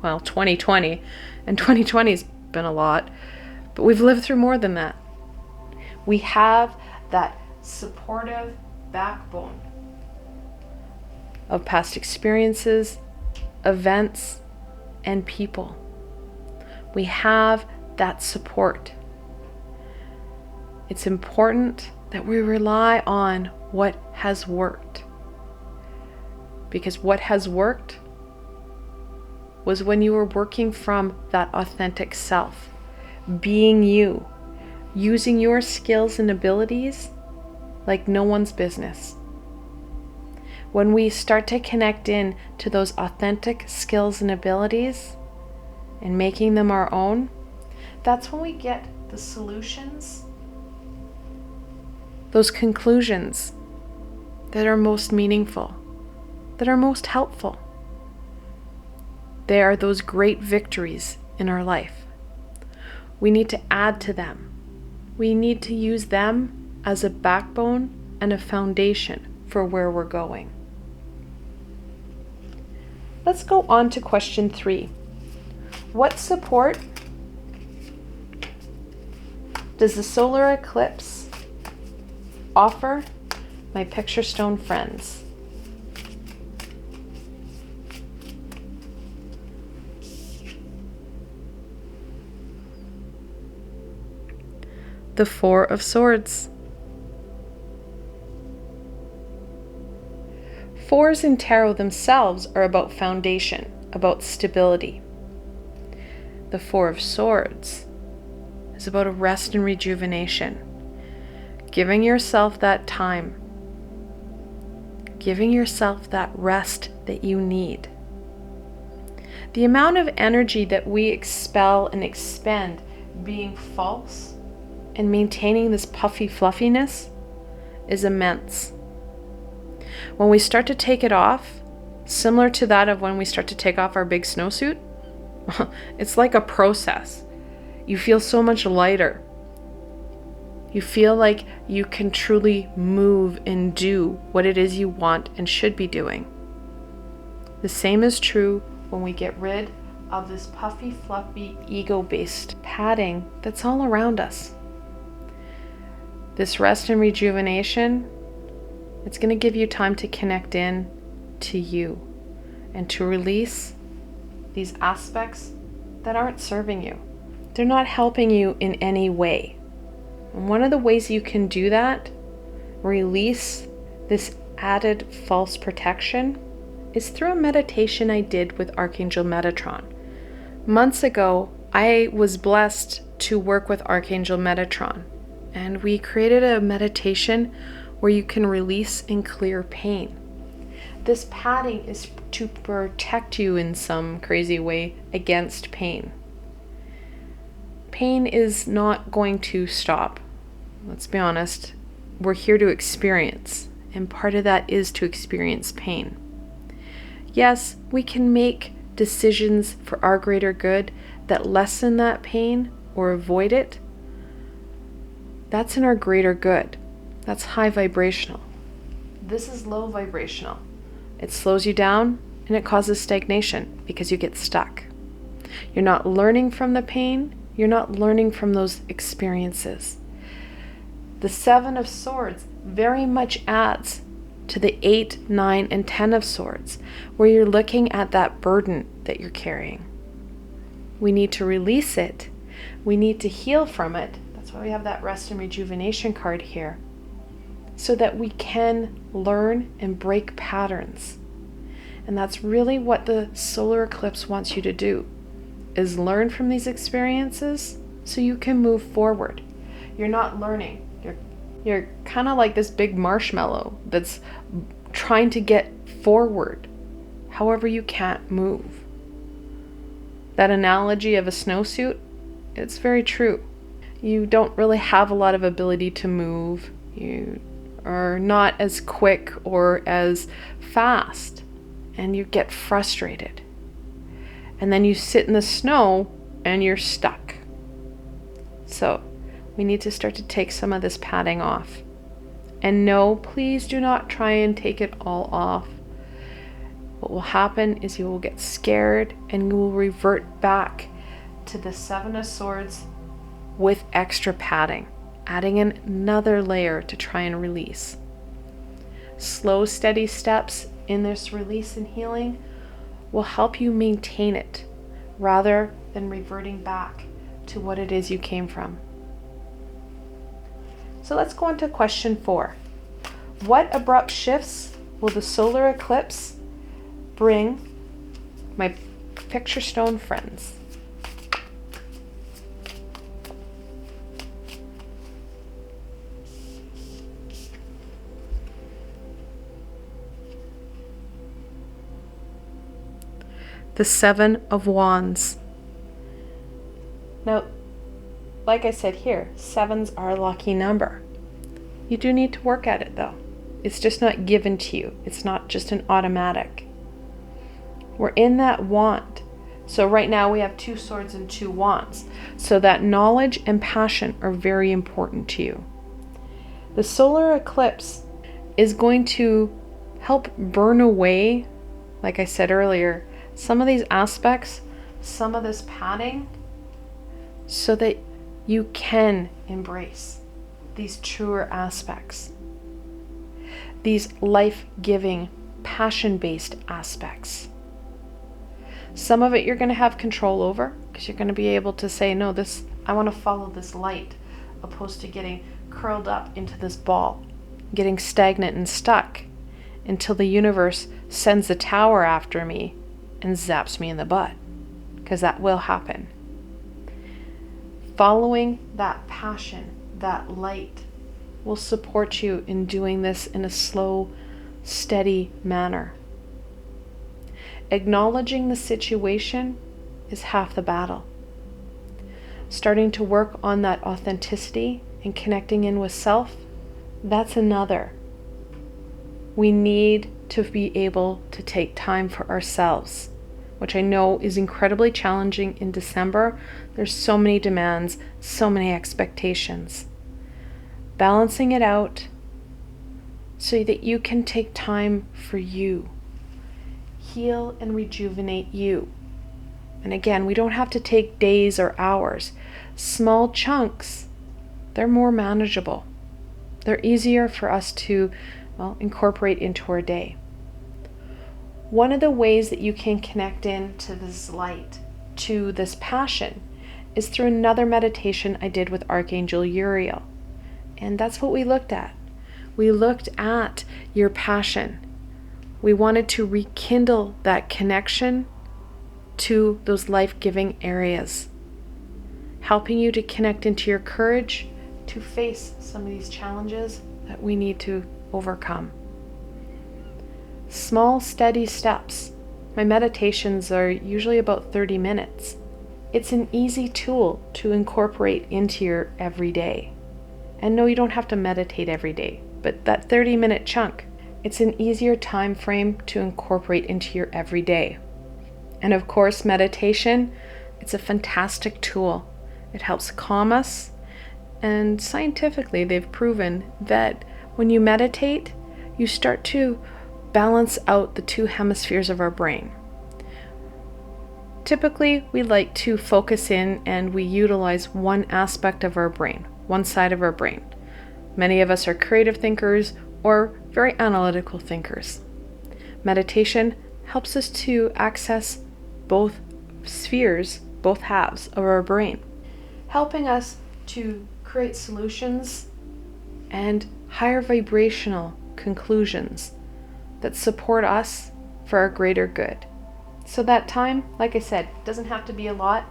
Speaker 1: well, 2020, and 2020's been a lot, but we've lived through more than that. We have that supportive backbone of past experiences, events, and people. We have that support. It's important that we rely on what has worked. Because what has worked was when you were working from that authentic self, being you, using your skills and abilities like no one's business. When we start to connect in to those authentic skills and abilities and making them our own, that's when we get the solutions, those conclusions that are most meaningful, that are most helpful. They are those great victories in our life. We need to add to them. We need to use them as a backbone and a foundation for where we're going. Let's go on to question 3. What support does the solar eclipse offer my picture stone friends? The 4 of Swords. 4s in tarot themselves are about foundation, about stability. The 4 of Swords is about a rest and rejuvenation, giving yourself that time, giving yourself that rest that you need. The amount of energy that we expel and expend being false and maintaining this puffy fluffiness is immense. When we start to take it off, similar to that of when we start to take off our big snowsuit, it's like a process. You feel so much lighter. You feel like you can truly move and do what it is you want and should be doing. The same is true when we get rid of this puffy, fluffy, ego-based padding that's all around us. This rest and rejuvenation, it's going to give you time to connect in to you and to release these aspects that aren't serving you. They're not helping you in any way. And one of the ways you can do that, release this added false protection, is through a meditation I did with Archangel Metatron. Months ago, I was blessed to work with Archangel Metatron, and we created a meditation where you can release and clear pain. This padding is to protect you in some crazy way against pain. Pain is not going to stop. Let's be honest. We're here to experience, and part of that is to experience pain. Yes, we can make decisions for our greater good that lessen that pain or avoid it. That's in our greater good. That's high vibrational. This is low vibrational. It slows you down and it causes stagnation because you get stuck. You're not learning from the pain. You're not learning from those experiences. The 7 of Swords very much adds to the 8, 9, and 10 of Swords, where you're looking at that burden that you're carrying. We need to release it. We need to heal from it. That's why we have that rest and rejuvenation card here, so that we can learn and break patterns. And that's really what the solar eclipse wants you to do, is learn from these experiences so you can move forward. You're not learning. You're kind of like this big marshmallow that's trying to get forward. However, you can't move. That analogy of a snowsuit, it's very true. You don't really have a lot of ability to move. You are not as quick or as fast, and you get frustrated. And then you sit in the snow and you're stuck. So we need to start to take some of this padding off. And no, please do not try and take it all off. What will happen is you will get scared and you will revert back to the 7 of Swords with extra padding, adding in another layer to try and release. Slow, steady steps in this release and healing will help you maintain it rather than reverting back to what it is you came from. So let's go on to question 4. What abrupt shifts will the solar eclipse bring my picture stone friends? The 7 of Wands. Now, like I said here, 7s are a lucky number. You do need to work at it though. It's just not given to you. It's not just an automatic. We're in that wand. So right now we have 2 swords and 2 wands. So that knowledge and passion are very important to you. The solar eclipse is going to help burn away, like I said earlier, some of these aspects, some of this padding, so that you can embrace these truer aspects, these life-giving, passion-based aspects. Some of it you're going to have control over because you're going to be able to say, no, I want to follow this light, opposed to getting curled up into this ball, getting stagnant and stuck until the universe sends a tower after me and zaps me in the butt, because that will happen. Following that passion, that light, will support you in doing this in a slow, steady manner. Acknowledging the situation is half the battle. Starting to work on that authenticity and connecting in with self, that's another. We need to be able to take time for ourselves, which I know is incredibly challenging in December. There's so many demands, so many expectations. Balancing it out so that you can take time for you. Heal and rejuvenate you. And again, we don't have to take days or hours. Small chunks, they're more manageable. They're easier for us to, incorporate into our day. One of the ways that you can connect into this light, to this passion, is through another meditation I did with Archangel Uriel. And that's what we looked at. We looked at your passion. We wanted to rekindle that connection to those life-giving areas, helping you to connect into your courage to face some of these challenges that we need to overcome. Small, steady steps. My meditations are usually about 30 minutes. It's an easy tool to incorporate into your everyday. And no, you don't have to meditate every day, but that 30-minute chunk, it's an easier time frame to incorporate into your everyday. And of course, meditation, it's a fantastic tool. It helps calm us. And scientifically, they've proven that when you meditate, you start to balance out the two hemispheres of our brain. Typically, we like to focus in and we utilize one aspect of our brain, one side of our brain. Many of us are creative thinkers or very analytical thinkers. Meditation helps us to access both spheres, both halves of our brain, helping us to create solutions and higher vibrational conclusions that support us for our greater good. So that time, like I said, doesn't have to be a lot.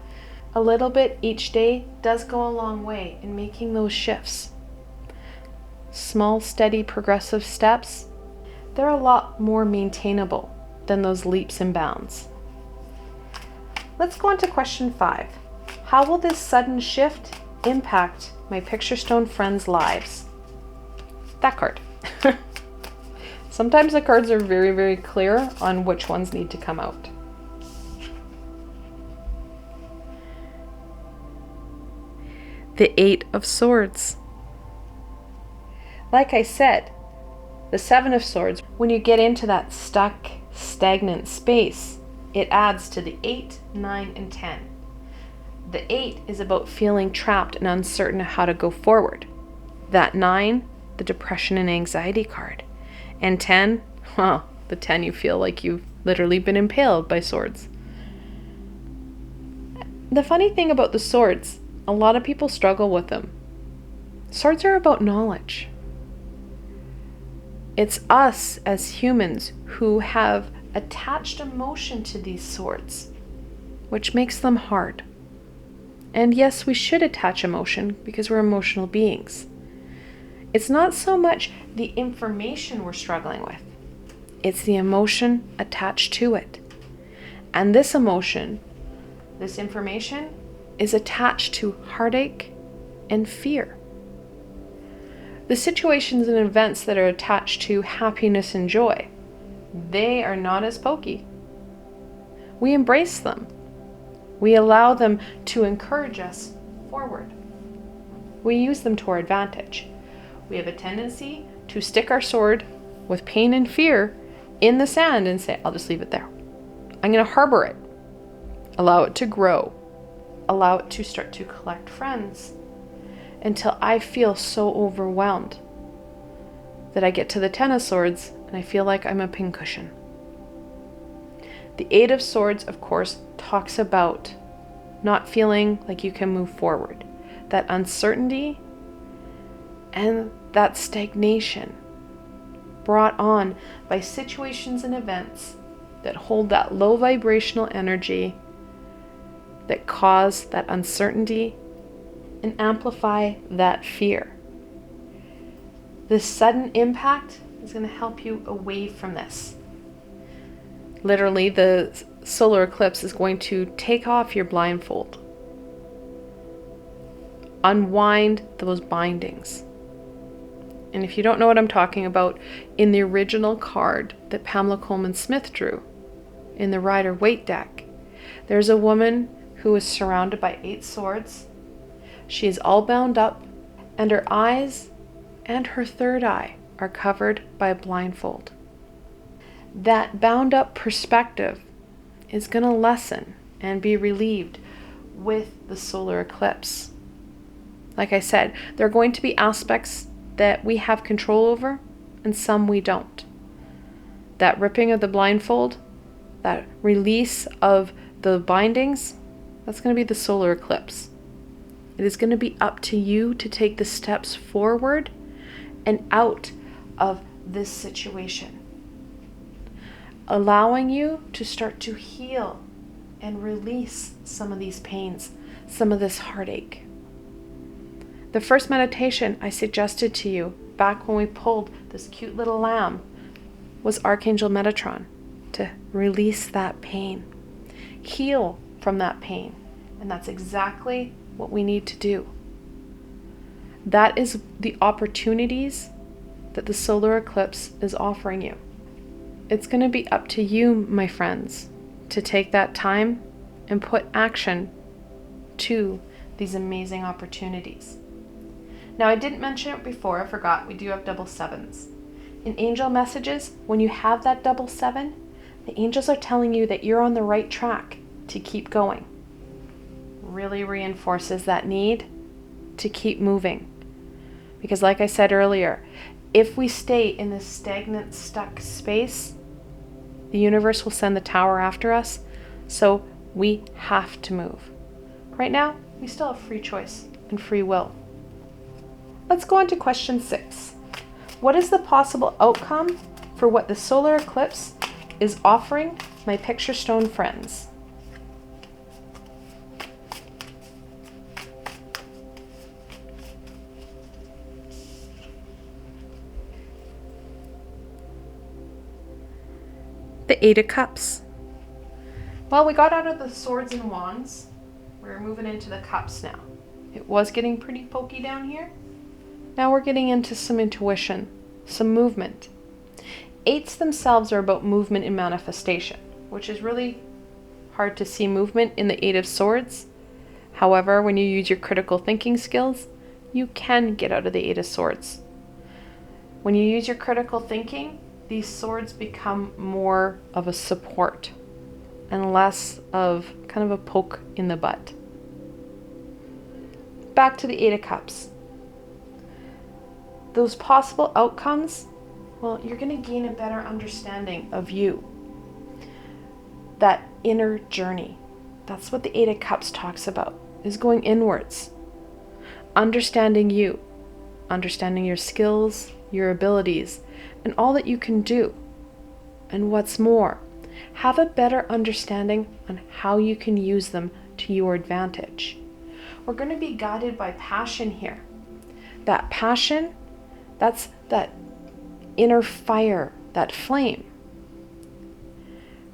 Speaker 1: A little bit each day does go a long way in making those shifts. Small, steady, progressive steps, they're a lot more maintainable than those leaps and bounds. Let's go on to question 5. How will this sudden shift impact my picture stone friends' lives? That card. Sometimes the cards are very, very clear on which ones need to come out. The 8 of Swords. Like I said, the 7 of Swords, when you get into that stuck, stagnant space, it adds to the 8, 9, and 10. The 8 is about feeling trapped and uncertain how to go forward. That 9, the depression and anxiety card. And 10, the 10 you feel like you've literally been impaled by swords. The funny thing about the swords, a lot of people struggle with them. Swords are about knowledge. It's us as humans who have attached emotion to these swords, which makes them hard. And yes, we should attach emotion because we're emotional beings. It's not so much the information we're struggling with. It's the emotion attached to it. And this emotion, this information, is attached to heartache and fear. The situations and events that are attached to happiness and joy, they are not as pokey. We embrace them. We allow them to encourage us forward. We use them to our advantage. We have a tendency to stick our sword with pain and fear in the sand and say, I'll just leave it there. I'm going to harbor it. Allow it to grow. Allow it to start to collect friends until I feel so overwhelmed that I get to the 10 of Swords and I feel like I'm a pincushion. The 8 of Swords, of course, talks about not feeling like you can move forward. That uncertainty and that stagnation brought on by situations and events that hold that low vibrational energy that cause that uncertainty and amplify that fear. This sudden impact is going to help you away from this. Literally, the solar eclipse is going to take off your blindfold, unwind those bindings. And if you don't know what I'm talking about, in the original card that Pamela Coleman Smith drew in the Rider-Waite deck, there's a woman who is surrounded by 8 swords. She is all bound up, and her eyes and her third eye are covered by a blindfold. That bound up perspective is going to lessen and be relieved with the solar eclipse. Like I said, there are going to be aspects that we have control over and some we don't. That ripping of the blindfold, that release of the bindings, that's going to be the solar eclipse. It is going to be up to you to take the steps forward and out of this situation, allowing you to start to heal and release some of these pains, some of this heartache. The first meditation I suggested to you back when we pulled this cute little lamb was Archangel Metatron, to release that pain, heal from that pain. And that's exactly what we need to do. That is the opportunities that the solar eclipse is offering you. It's going to be up to you, my friends, to take that time and put action to these amazing opportunities. Now, I didn't mention it before, I forgot, we do have double sevens. In angel messages, when you have that double 7, the angels are telling you that you're on the right track to keep going. Really reinforces that need to keep moving. Because like I said earlier, if we stay in this stagnant, stuck space, the universe will send the tower after us, so we have to move. Right now, we still have free choice and free will. Let's go on to question 6. What is the possible outcome for what the solar eclipse is offering my picture stone friends? The 8 of Cups. Well, we got out of the swords and wands. We're moving into the cups now. It was getting pretty pokey down here. Now we're getting into some intuition, some movement. 8s themselves are about movement and manifestation, which is really hard to see movement in the 8 of Swords. However, when you use your critical thinking skills, you can get out of the 8 of Swords. When you use your critical thinking, these swords become more of a support and less of kind of a poke in the butt. Back to the 8 of Cups. Those possible outcomes, well, you're going to gain a better understanding of you. That inner journey. That's what the 8 of Cups talks about, is going inwards. Understanding you. Understanding your skills, your abilities, and all that you can do. And what's more, have a better understanding on how you can use them to your advantage. We're going to be guided by passion here. That passion, that's that inner fire, that flame.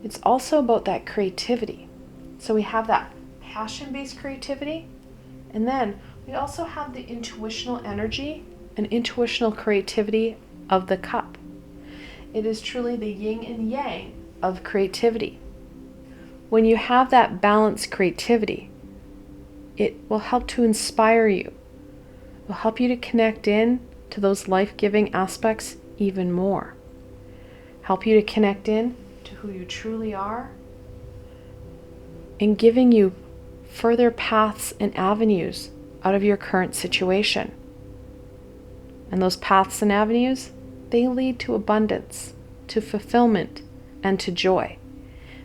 Speaker 1: It's also about that creativity. So we have that passion-based creativity, and then we also have the intuitional energy and intuitional creativity of the cup. It is truly the yin and yang of creativity. When you have that balanced creativity, it will help to inspire you. It will help you to connect in to those life-giving aspects even more. Help you to connect in to who you truly are, and giving you further paths and avenues out of your current situation. And those paths and avenues, they lead to abundance, to fulfillment, and to joy,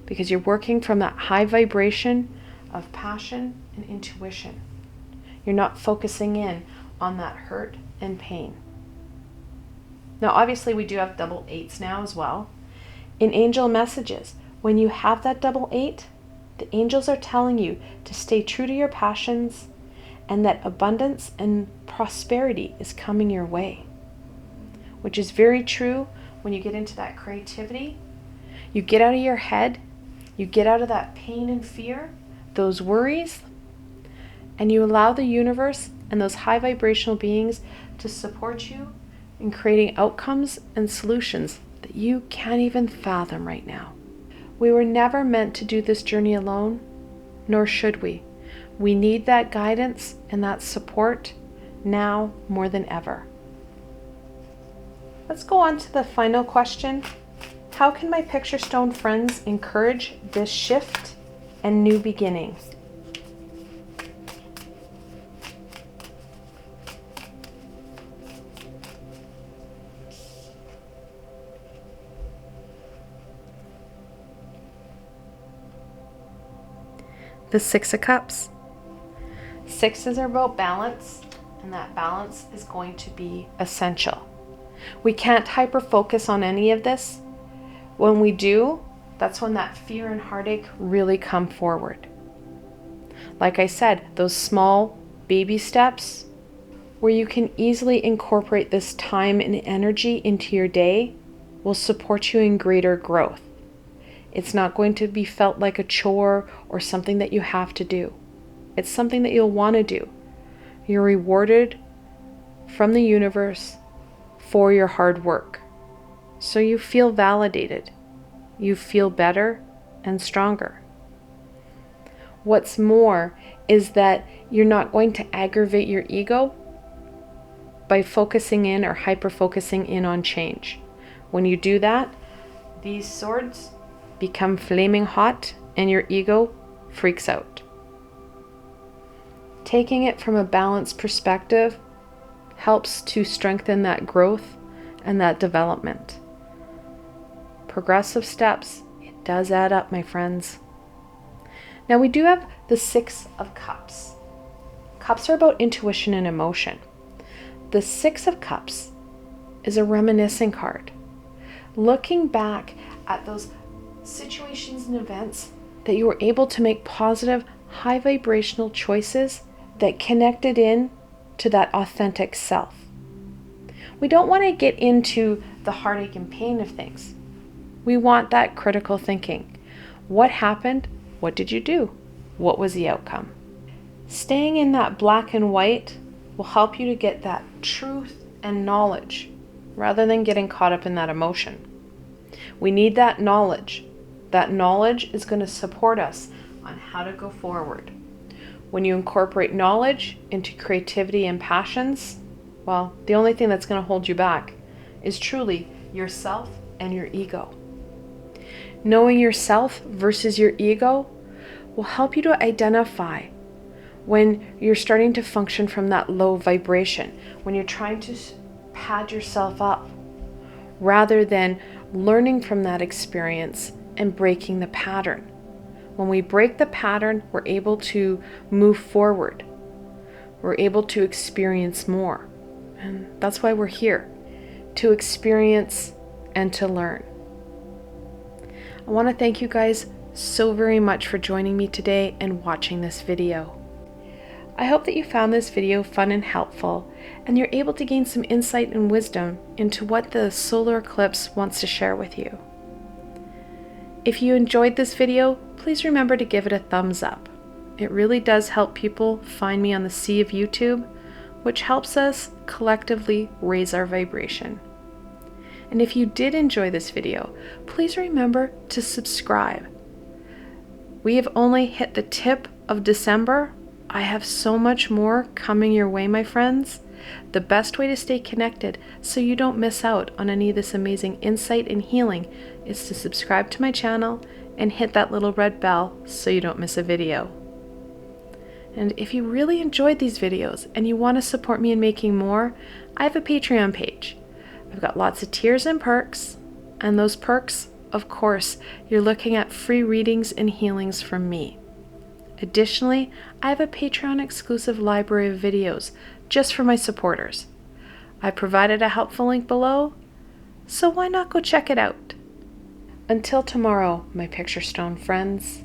Speaker 1: because you're working from that high vibration of passion and intuition. You're not focusing in on that hurt and pain. Now, obviously, we do have double 8s now as well. In angel messages, when you have that double 8, the angels are telling you to stay true to your passions and that abundance and prosperity is coming your way, which is very true when you get into that creativity. You get out of your head, you get out of that pain and fear, those worries, and you allow the universe and those high vibrational beings to support you in creating outcomes and solutions that you can't even fathom right now. We were never meant to do this journey alone, nor should we. We need that guidance and that support now more than ever. Let's go on to the final question. How can my picture stone friends encourage this shift and new beginning? The Six of Cups. Sixes are about balance, and that balance is going to be essential. We can't hyper-focus on any of this. When we do, that's when that fear and heartache really come forward. Like I said, those small baby steps where you can easily incorporate this time and energy into your day will support you in greater growth. It's not going to be felt like a chore or something that you have to do. It's something that you'll want to do. You're rewarded from the universe for your hard work. So you feel validated. You feel better and stronger. What's more is that you're not going to aggravate your ego by focusing in or hyper-focusing in on change. When you do that, these swords become flaming hot and your ego freaks out. Taking it from a balanced perspective helps to strengthen that growth and that development. Progressive steps, it does add up, my friends. Now we do have the Six of Cups. Cups are about intuition and emotion. The Six of Cups is a reminiscing card. Looking back at those situations and events that you were able to make positive, high vibrational choices that connected in to that authentic self. We don't want to get into the heartache and pain of things. We want that critical thinking. What happened? What did you do? What was the outcome? Staying in that black and white will help you to get that truth and knowledge rather than getting caught up in that emotion. We need that knowledge. That knowledge is going to support us on how to go forward. When you incorporate knowledge into creativity and passions, well, the only thing that's going to hold you back is truly yourself and your ego. Knowing yourself versus your ego will help you to identify when you're starting to function from that low vibration, when you're trying to pad yourself up, rather than learning from that experience and breaking the pattern. When we break the pattern, we're able to move forward. We're able to experience more. And that's why we're here, to experience and to learn. I want to thank you guys so very much for joining me today and watching this video. I hope that you found this video fun and helpful, and you're able to gain some insight and wisdom into what the solar eclipse wants to share with you. If you enjoyed this video, please remember to give it a thumbs up. It really does help people find me on the sea of YouTube, which helps us collectively raise our vibration. And if you did enjoy this video, please remember to subscribe. We have only hit the tip of December. I have so much more coming your way, my friends. The best way to stay connected so you don't miss out on any of this amazing insight and healing is to subscribe to my channel and hit that little red bell so you don't miss a video. And if you really enjoyed these videos and you want to support me in making more, I have a Patreon page. I've got lots of tiers and perks, and those perks, of course, you're looking at free readings and healings from me. Additionally, I have a Patreon exclusive library of videos just for my supporters. I provided a helpful link below, so why not go check it out? Until tomorrow, my picture stone friends.